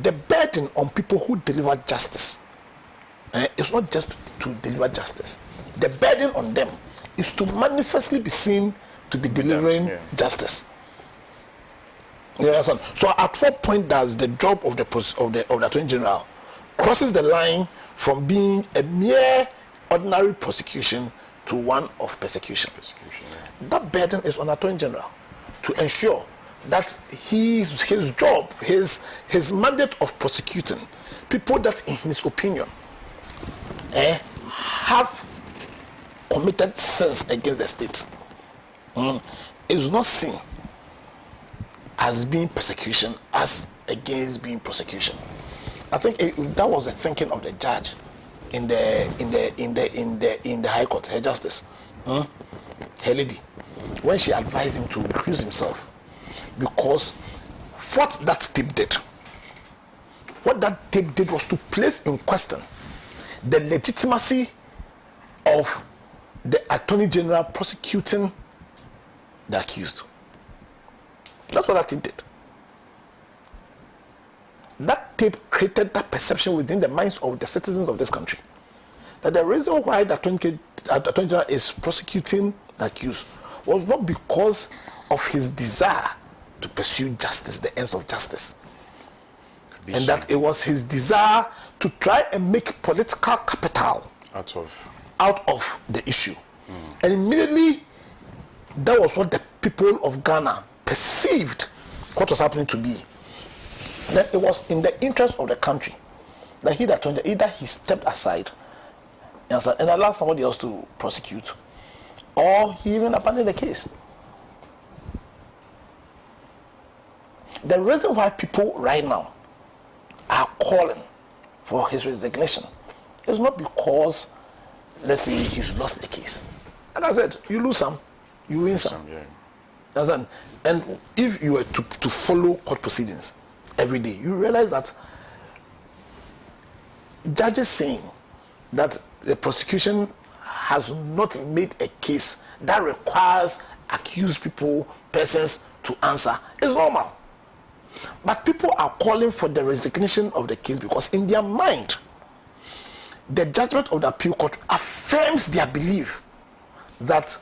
the burden on people who deliver justice is not just to deliver justice. The burden on them is to manifestly be seen to be delivering justice. Yes, so at what point does the job of the Attorney General crosses the line from being a mere ordinary prosecution to one of persecution? That burden is on Attorney General to ensure that his job, his mandate of prosecuting people that, in his opinion, have committed sins against the state, is not seen as being persecution as against being prosecution. I think that was the thinking of the judge in the High Court, her justice, her lady, when she advised him to recuse himself, because what that tape did was to place in question the legitimacy of the Attorney General prosecuting the accused. That's what that tape did. That tape created that perception within the minds of the citizens of this country that the reason why the Attorney General is prosecuting the accused was not because of his desire to pursue justice, the ends of justice, and that it was his desire to try and make political capital out of the issue. And immediately, that was what the people of Ghana perceived what was happening to be. That it was in the interest of the country that either he stepped aside and allowed somebody else to prosecute, or he even abandoned the case. The reason why people right now are calling for his resignation is not because, let's say, he's lost the case. Like I said, you lose some, you win some. Yeah. And if you were to follow court proceedings every day, you realize that judges saying that the prosecution has not made a case that requires accused persons to answer is normal. But people are calling for the resignation of the case because in their mind, the judgment of the appeal court affirms their belief that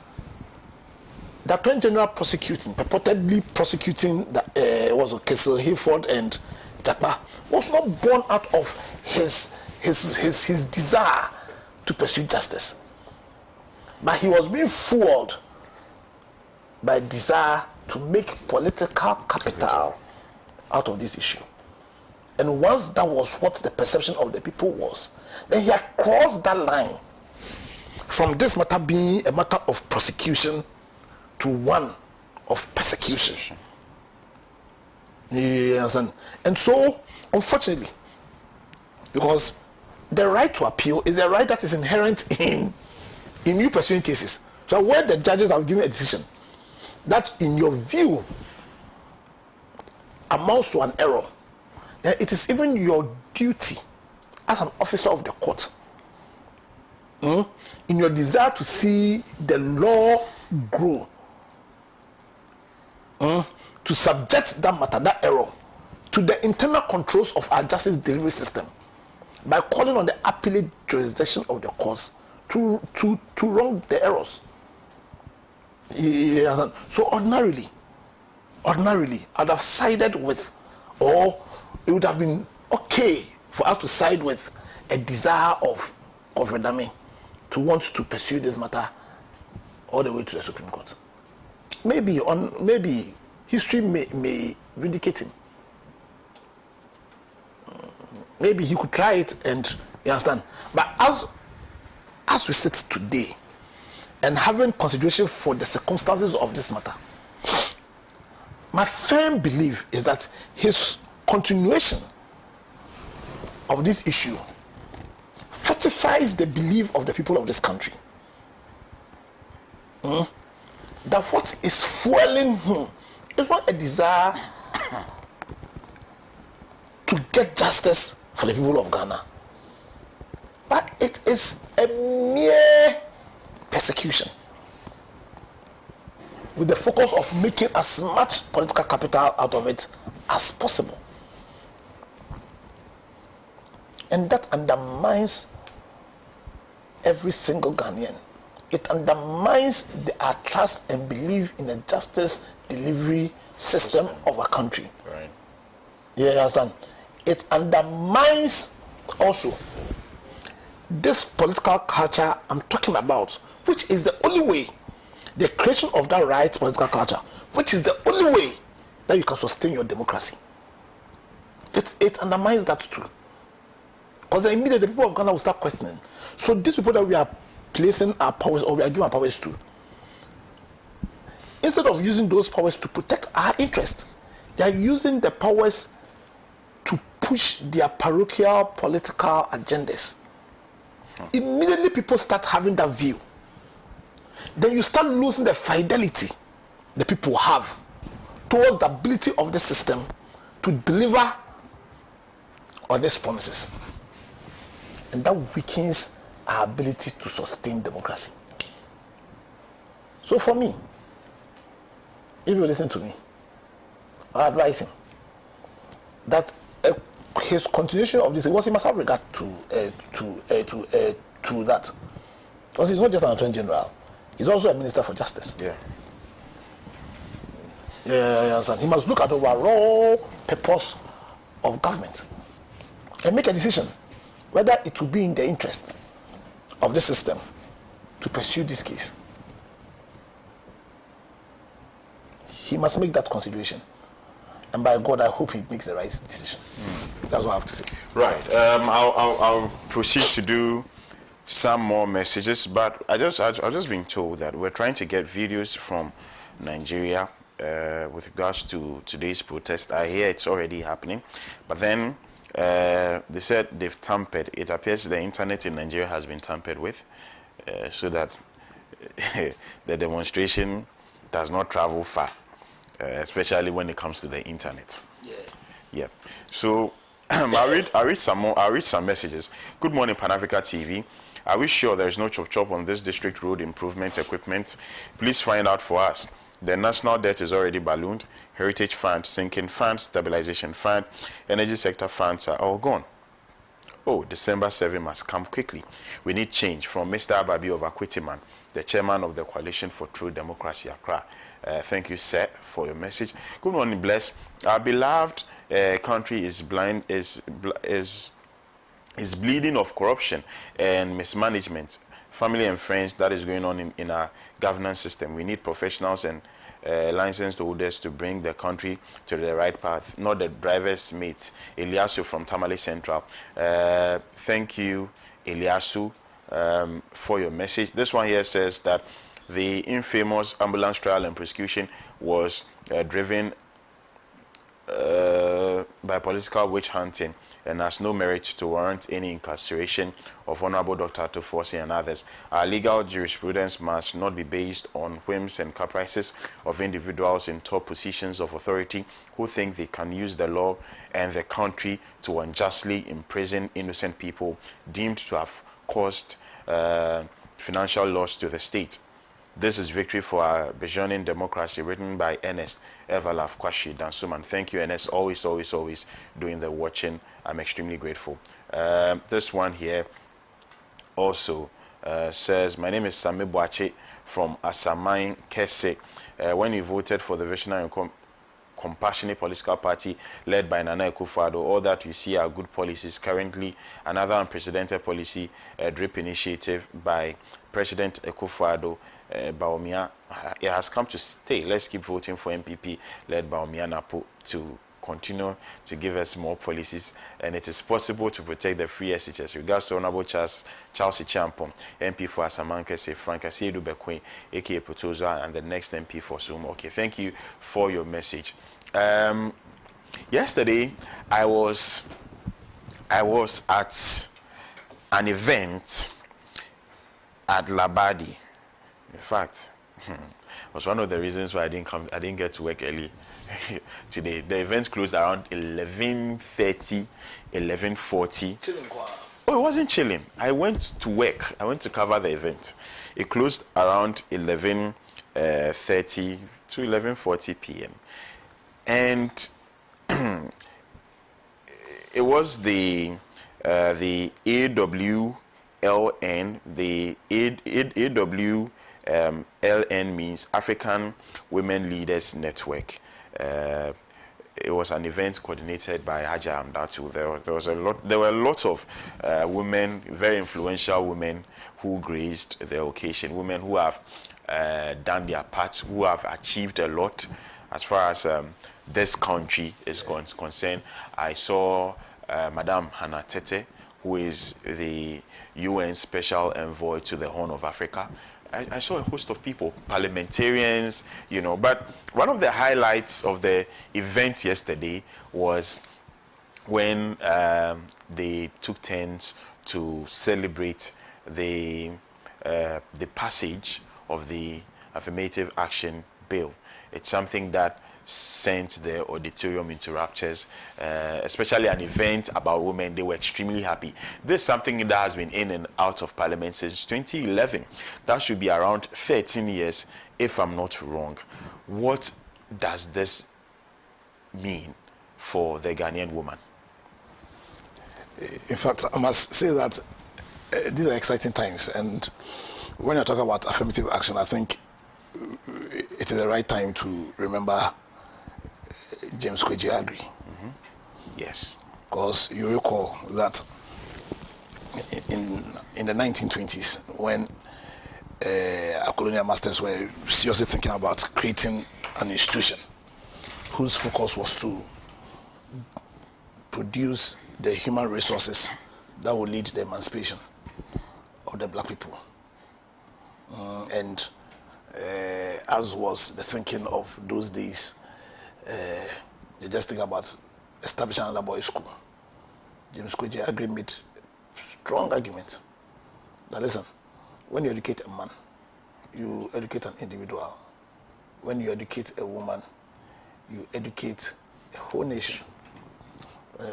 the Attorney General purportedly prosecuting Kessel, Hayford, and Japa was not born out of his desire to pursue justice, but he was being fooled by desire to make political capital out of this issue. And once that was what the perception of the people was, then he had crossed that line from this matter being a matter of prosecution to one of persecution. You understand? And so, unfortunately, because the right to appeal is a right that is inherent in you pursuing cases. So where the judges have given a decision that in your view amounts to an error, then it is even your duty as an officer of the court, in your desire to see the law grow, to subject that matter, that error, to the internal controls of our justice delivery system by calling on the appellate jurisdiction of the courts to wrong the errors. Yes. So ordinarily, I'd have sided with, or it would have been okay for us to side with a desire of Redami to want to pursue this matter all the way to the Supreme Court. Maybe history may vindicate him. Maybe he could try it, and you understand. But as we sit today, and having consideration for the circumstances of this matter, my firm belief is that his continuation of this issue fortifies the belief of the people of this country that what is fueling him is not a desire to get justice for the people of Ghana, but it is a mere persecution with the focus of making as much political capital out of it as possible. And that undermines every single Ghanaian. It undermines our trust and belief in the justice delivery system of our country. Right. You understand? It undermines also this political culture I'm talking about, which is the only way, the creation of that right political culture, which is the only way that you can sustain your democracy. It undermines that too. Because then immediately the people of Ghana will start questioning. So these people that we are placing our powers, or we are giving our powers to, instead of using those powers to protect our interests, they are using the powers to push their parochial political agendas. Immediately people start having that view. Then you start losing the fidelity the people have towards the ability of the system to deliver on its promises. And that weakens our ability to sustain democracy. So for me, if you listen to me, I advise him that his continuation of this, he must have regard to that, because he's not just an attorney general; he's also a minister for justice. Yeah. He must look at the overall purpose of government and make a decision whether it will be in the interest of the system to pursue this case. He must make that consideration. And by God, I hope he makes the right decision. That's what I have to say. Right. I'll proceed to do some more messages, but I've just been told that we're trying to get videos from Nigeria with regards to today's protest. I hear it's already happening, but then they said they've tampered. It appears the internet in Nigeria has been tampered with, so that the demonstration does not travel far. Especially when it comes to the internet. Yeah. So I'll read some messages. Good morning, Pan Africa TV. Are we sure there is no chop on this district road improvement equipment? Please find out for us. The national debt is already ballooned. Heritage fund, sinking fund, stabilization fund, energy sector funds are all gone. Oh, December 7 must come quickly. We need change, from Mr. Ababi of HEADMAN, the chairman of the Coalition for True Democracy, Accra. Thank you, sir, for your message. Good morning, bless. Our beloved country is bleeding of corruption and mismanagement, family and friends. That is going on in our governance system. We need professionals and licensed holders to bring the country to the right path, not the driver's mates. Eliasu from Tamale Central. Thank you, Eliasu, for your message. This one here says that the infamous ambulance trial and prosecution was driven by political witch hunting and has no merit to warrant any incarceration of Honorable Dr. Tufosi and others. Our legal jurisprudence must not be based on whims and caprices of individuals in top positions of authority who think they can use the law and the country to unjustly imprison innocent people deemed to have caused financial loss to the state. This is Victory for Our Burgeoning Democracy, written by Ernest Everlaf Kwashi Dansuman. Thank you, Ernest. Always doing the watching. I'm extremely grateful. This one here also says, my name is Sami Boache from Asamain Kese. When you voted for the Visionary and Compassionate Political Party led by Nana Akufo-Addo, all that you see are good policies. Currently, another unprecedented policy, DRIP initiative by President Akufo-Addo, Baumia, it has come to stay. Let's keep voting for MPP led by Baumia Napo to continue to give us more policies, and it is possible to protect the free SHS. Regards to Honorable Charles Ichampong, MP for Asamankese, Frank Asiedu Bekwe, aka Protozoa, and the next MP for Sumo. Okay, thank you for your message. Yesterday, I was at an event at Labadi. In fact, it was one of the reasons why I didn't get to work early today. The event closed around 11:30, 11:40. Oh, it wasn't chilling. I went to work. I went to cover the event. It closed around 11:30 to 11:40 p.m. And it was the AWLN, the LN means African Women Leaders Network. It was an event coordinated by Haja Amdatu. There were a lot of women, very influential women, who graced the occasion. Women who have done their part, who have achieved a lot as far as this country is concerned. I saw Madame Hannah Tete, who is the UN Special Envoy to the Horn of Africa. I saw a host of people, parliamentarians, but one of the highlights of the event yesterday was when they took turns to celebrate the passage of the affirmative action bill. It's something that sent the auditorium into raptures, especially an event about women. They were extremely happy. This is something that has been in and out of parliament since 2011. That should be around 13 years, if I'm not wrong. What does this mean for the Ghanaian woman? In fact, I must say that these are exciting times, and when I talk about affirmative action, I think it is the right time to remember James Kwesi Agri. Mm-hmm. Yes. Because you recall that in the 1920s, when our colonial masters were seriously thinking about creating an institution whose focus was to produce the human resources that would lead to the emancipation of the black people. And as was the thinking of those days, they just think about establishing another boys' school. James Kwesi Agri made strong argument that, listen, when you educate a man, you educate an individual. When you educate a woman, you educate a whole nation.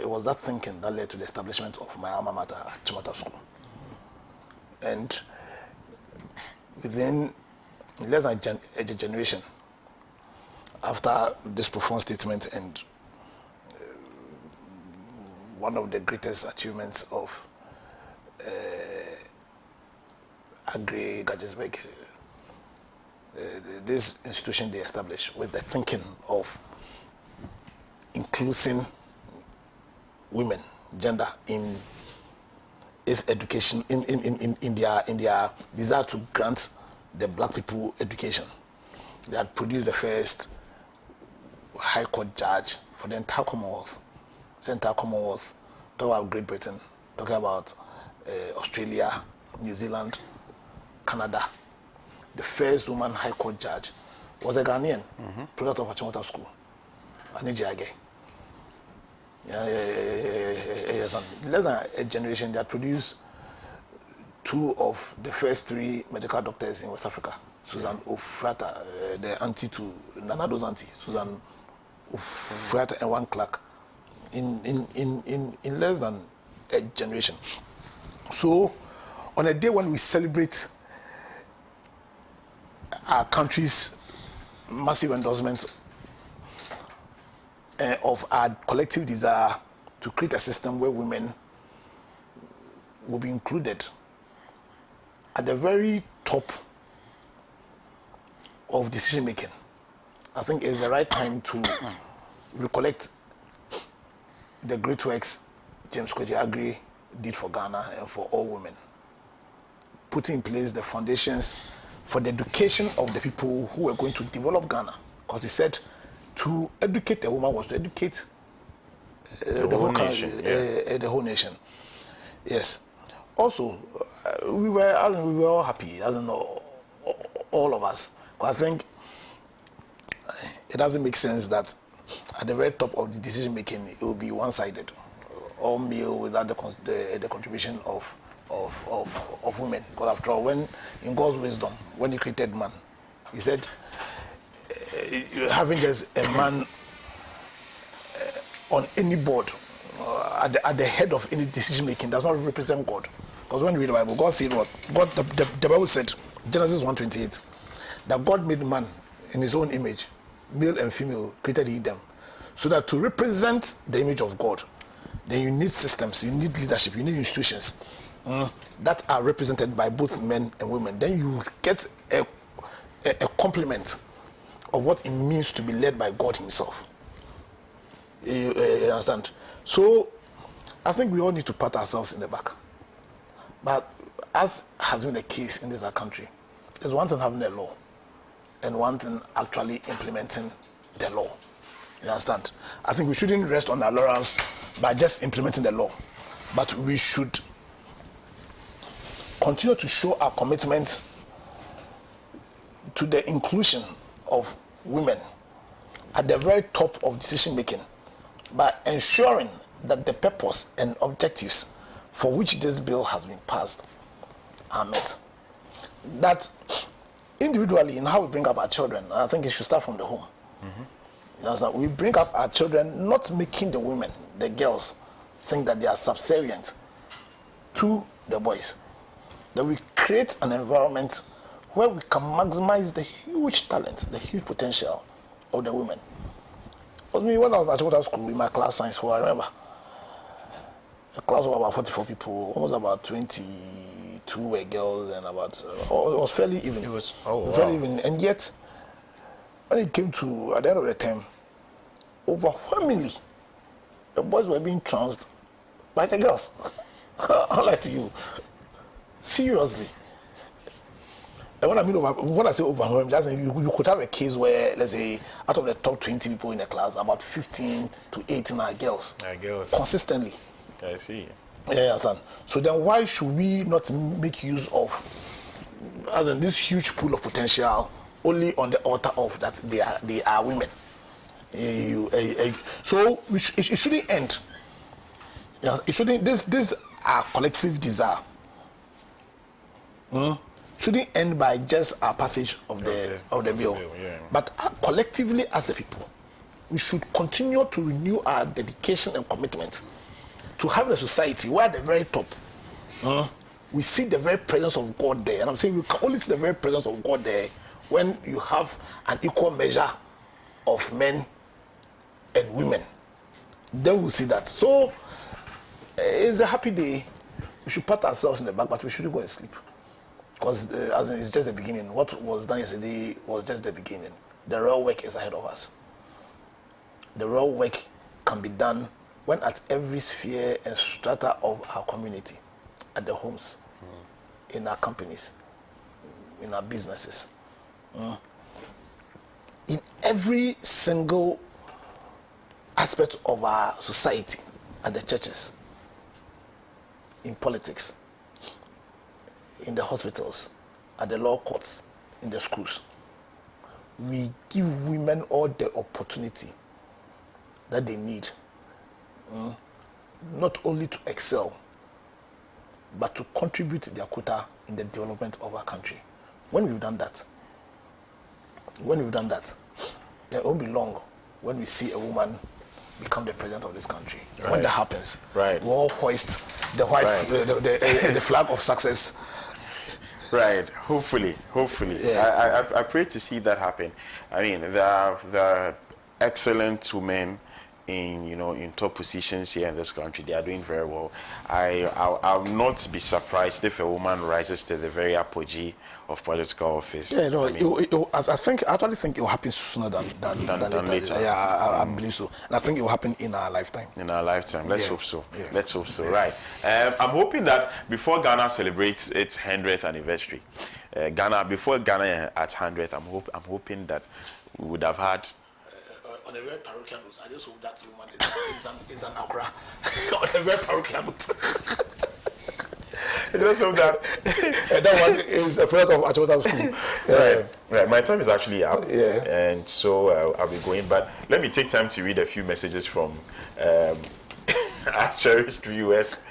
It was that thinking that led to the establishment of my alma mater, Chimata School. And within less than a generation, after this profound statement and one of the greatest achievements of Agri Gajesberg, this institution they established with the thinking of including women, gender in its education, in their desire to grant the black people education. They had produced the first High Court judge for the entire Commonwealth. The entire Commonwealth, talking about Great Britain, talking about Australia, New Zealand, Canada. The first woman High Court judge was a Ghanaian, product of Achimota School, Anijiage. Less than a generation that produced two of the first three medical doctors in West Africa. Susan Ofrata, the auntie to Nanado's auntie, Susan Ofrata and one clerk, in less than a generation. So, on a day when we celebrate our country's massive endorsement of our collective desire to create a system where women will be included at the very top of decision making, I think it's the right time to recollect the great works James Kwesi Agri did for Ghana and for all women, putting in place the foundations for the education of the people who were going to develop Ghana. Because he said to educate a woman was to educate the whole nation. The whole nation. Yes. Also, we were all happy, as in all of us. I think it doesn't make sense that at the very top of the decision making it will be one-sided, all male without the contribution of women. Because after all, when in God's wisdom, when He created man, He said having just a man on any board at the head of any decision making does not represent God. Because when we read the Bible, God said what? The Bible said, Genesis 1:28, that God made man in His own image, male and female created He them, so that to represent the image of God, then you need systems, you need leadership, you need institutions that are represented by both men and women. Then you get a complement of what it means to be led by God Himself. You understand? So I think we all need to pat ourselves in the back. But as has been the case in this country, there's one thing having a law and one thing actually implementing the law. You understand? I think we shouldn't rest on our laurels by just implementing the law, but we should continue to show our commitment to the inclusion of women at the very top of decision making by ensuring that the purpose and objectives for which this bill has been passed are met. That individually, in how we bring up our children, I think it should start from the home. You understand? We bring up our children, not making the women, the girls, think that they are subservient to the boys. That we create an environment where we can maximize the huge talent, the huge potential of the women. Because me, when I was at Water School in my class science 4, I remember a class of about 44 people, almost about 22 were girls, and about it was fairly even. It was fairly even, and yet when it came to at the end of the term, overwhelmingly the boys were being trounced by the girls. Unlike to you, seriously. And when I mean when I say overwhelming, that's you could have a case where, let's say, out of the top 20 people in the class, about 15 to 18 are girls. Consistently. I see. Yeah, you understand? So then why should we not make use of as in this huge pool of potential only on the altar of that they are women? So it shouldn't end. It shouldn't. This our collective desire. Shouldn't end by just our passage of the bill. Yeah. But collectively as a people, we should continue to renew our dedication and commitment to having a society where at the very top we see the very presence of God there. And I'm saying we can only see the very presence of God there when you have an equal measure of men and women. Then we'll see that. So it's a happy day. We should pat ourselves in the back, but we shouldn't go and sleep. Because as in, it's just the beginning. What was done yesterday was just the beginning. The real work is ahead of us. The real work can be done when at every sphere and strata of our community, at the homes, in our companies, in our businesses, in every single aspect of our society, at the churches, in politics, in the hospitals, at the law courts, in the schools. We give women all the opportunity that they need, not only to excel, but to contribute their quota in the development of our country. When we've done that, it won't be long when we see a woman become the president of this country. Right. When that happens, right, we'll hoist the white, the flag of success. Right. Hopefully. Yeah. I pray to see that happen. I mean, there are excellent women in top positions here in this country. They are doing very well. I'll not be surprised if a woman rises to the very apogee of political office. Yeah, no, I actually think it will happen sooner than later. Yeah, I believe so. And I think it will happen in our lifetime. Let's hope so. Yeah. Let's hope so. Right. I'm hoping that before Ghana celebrates its 100th anniversary, before Ghana at 100th, I'm hoping that we would have had. On a very parochial note, I just hope that woman is an Accra. On a very parochial note. I just hope that. That one is a product of Achota School. Right. My time is actually up. Yeah. And so I'll be going. But let me take time to read a few messages from our cherished viewers.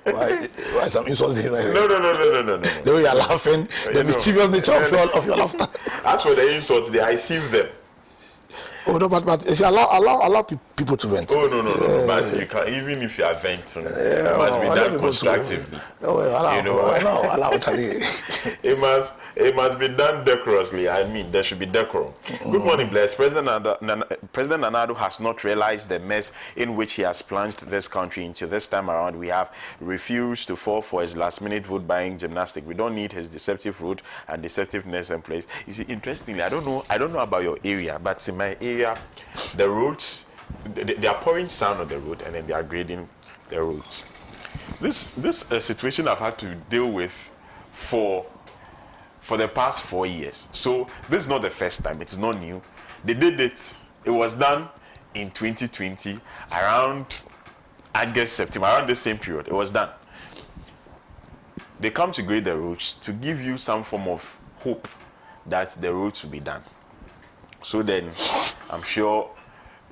Why some insults here? No. The way you're laughing, the mischievous nature of your laughter. As for the insults, I sieve them. Oh no, but allow people to vent. Oh no. But you can, even if you are venting, it must be done constructively. Allow It must be done decorously. I mean, there should be decorum. Good morning, Bless. President Nana Addo has not realized the mess in which he has plunged this country into. This time around, we have refused to fall for his last-minute vote-buying gymnastic. We don't need his deceptive route and deceptiveness in place. You see, interestingly, I don't know about your area, but in my area, the roads, they are pouring sand on the road and then they are grading the roads. This situation I've had to deal with for the past 4 years. So this is not the first time. It's not new. They did it. It was done in 2020 around August, September, around the same period. It was done. They come to grade the roads to give you some form of hope that the roads will be done. So then, I'm sure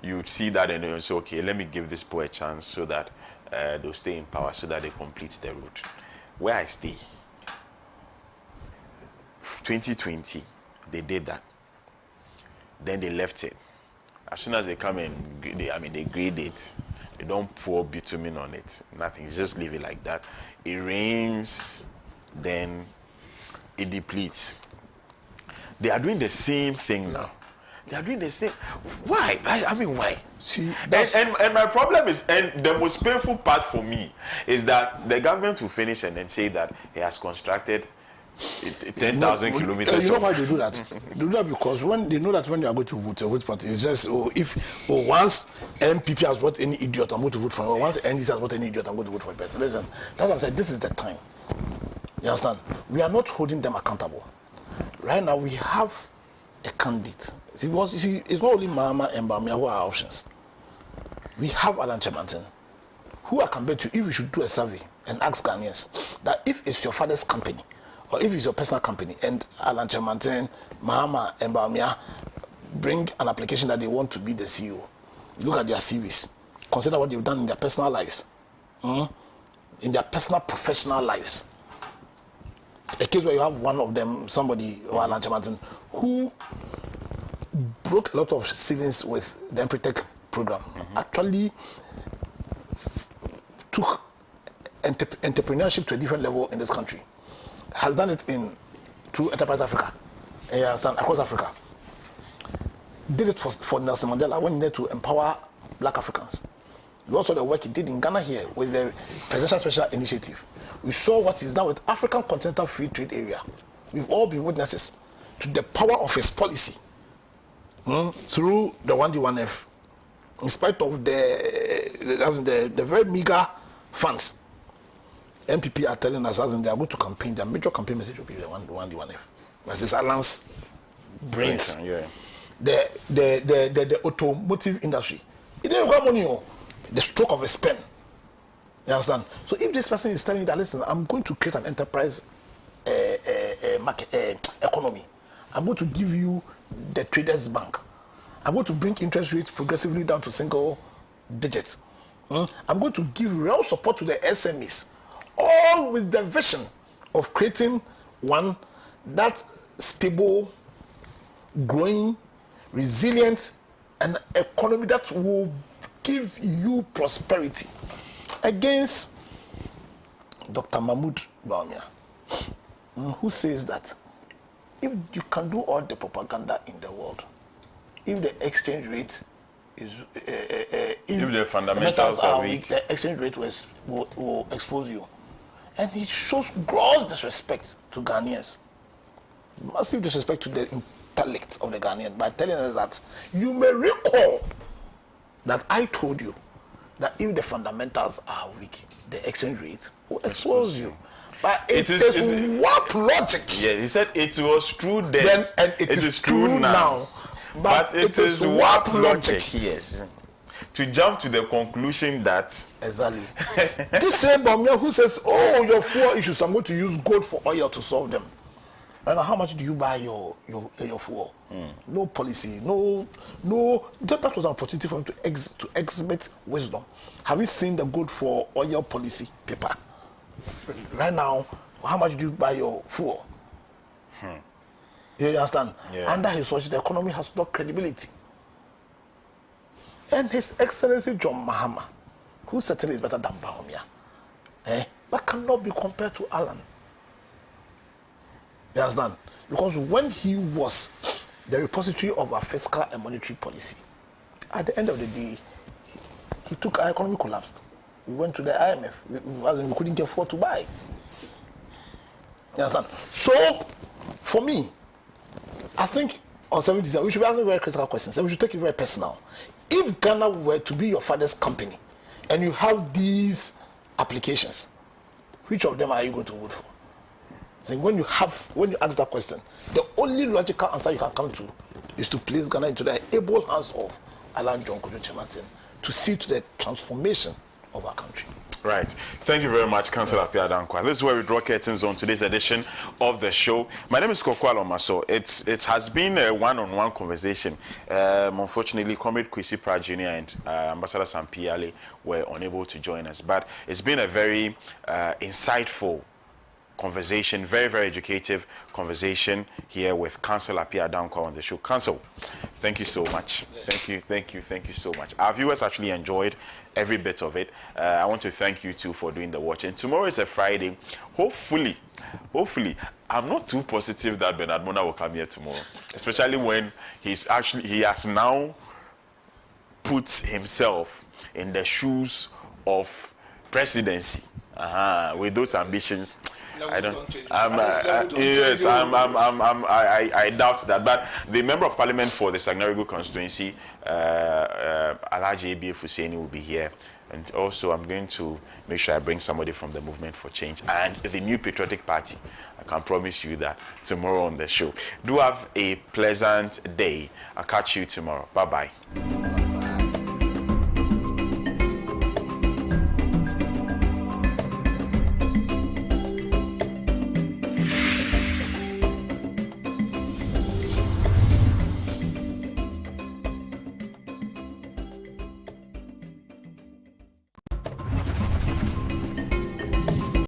you would see that and you say, okay, let me give this boy a chance so that they'll stay in power, so that they complete the route. Where I stay, 2020, they did that. Then they left it. As soon as they come in, they grade it. They don't pour bitumen on it. Nothing. Just leave it like that. It rains, then it depletes. They are doing the same thing now. They are doing the same. Why? I mean, why? See, and my problem is, and the most painful part for me is that the government will finish and then say that he has constructed 10,000 kilometers. You know why they do that? They do that because when they know that when they are going to vote, a vote party, it's just once MPP has brought any idiot, I'm going to vote for him. Or once NDC has brought any idiot, I'm going to vote for a person. Listen, that's what I'm saying. This is the time. You understand? We are not holding them accountable. Right now, we have a candidate. See, it's not only Mama and Bamia who are options. We have Alan Chemantin, who I can bet you, if you should do a survey and ask Ghanaians that if it's your father's company or if it's your personal company and Alan Chemantin, Mahama and Bamia bring an application that they want to be the CEO, look at their CVs, consider what they've done in their personal lives, in their personal professional lives. A case where you have one of them, somebody, or Alan Chemantin, who broke a lot of ceilings with the Empretech program, actually took entrepreneurship to a different level in this country, has done it through Enterprise Africa, and you understand, across Africa. Did it for Nelson Mandela when he needed to empower black Africans. We also saw the work he did in Ghana here with the Presidential Special Initiative. We saw what he's done with African Continental Free Trade Area. We've all been witnesses to the power of his policy through the 1D1F, in spite of the very meager funds. MPP are telling us as in they are going to campaign. Their major campaign message will be the 1D1F. That's his Alan's brains. Yeah. The automotive industry. It didn't require money. The stroke of his pen. You understand? So if this person is telling you that, listen, I'm going to create an enterprise market economy. I'm going to give you the traders bank. I'm going to bring interest rates progressively down to single digits. I'm going to give real support to the SMEs, all with the vision of creating one that's stable, growing, resilient, an economy that will give you prosperity. Against Dr. Mahmoud Bawumia, who says that if you can do all the propaganda in the world, if the exchange rate is if the fundamentals are weak, the exchange rate will expose you. And he shows gross disrespect to Ghanaians, massive disrespect to the intellect of the Ghanaian by telling us that you may recall that I told you that if the fundamentals are weak, the exchange rate will expose you. But it is warp logic. Yeah, he said it was true then and it is true now. But it is warp logic. Yes. To jump to the conclusion that exactly this same Bawumia who says, "Oh, your fuel issues, I'm going to use gold for oil to solve them." And how much do you buy your fuel? No policy, no. That was an opportunity for him to exhibit wisdom. Have you seen the gold for oil policy paper? Right now, how much do you buy your fuel? You understand? Yeah. Under his watch, the economy has no credibility. And His Excellency John Mahama, who certainly is better than Bawumia, but cannot be compared to Alan. You understand? Because when he was the repository of our fiscal and monetary policy, at the end of the day, he took our economy collapsed. We went to the IMF. We couldn't afford to buy. You understand? So, for me, I think on 7 December, we should be asking very critical questions, and we should take it very personal. If Ghana were to be your father's company, and you have these applications, which of them are you going to vote for? I think when you ask that question, the only logical answer you can come to is to place Ghana into the able hands of Alan John Kojo Chemantin to see to the transformation of our country. Right. Thank you very much, Councillor Apia Dankwa. This is where we draw curtains on today's edition of the show. My name is ALORMASOR. It has been a one-on-one conversation. Unfortunately, Comrade Kwesi Pratt Jr. and Ambassador Sampiale were unable to join us, but it's been a very insightful conversation, very, very educative conversation here with Councillor Apia Dankwa on the show. Council, thank you so much. Thank you so much. Our viewers actually enjoyed every bit of it. I want to thank you too for doing the watching. Tomorrow is a Friday. Hopefully, I'm not too positive that Bernard Mona will come here tomorrow, especially when he has now put himself in the shoes of presidency. With those ambitions. I doubt that. But the member of parliament for the Sagnarigo constituency, Alhaji ABF Husseini, will be here. And also, I'm going to make sure I bring somebody from the Movement for Change and the New Patriotic Party. I can promise you that tomorrow on the show. Do have a pleasant day. I'll catch you tomorrow. Bye-bye.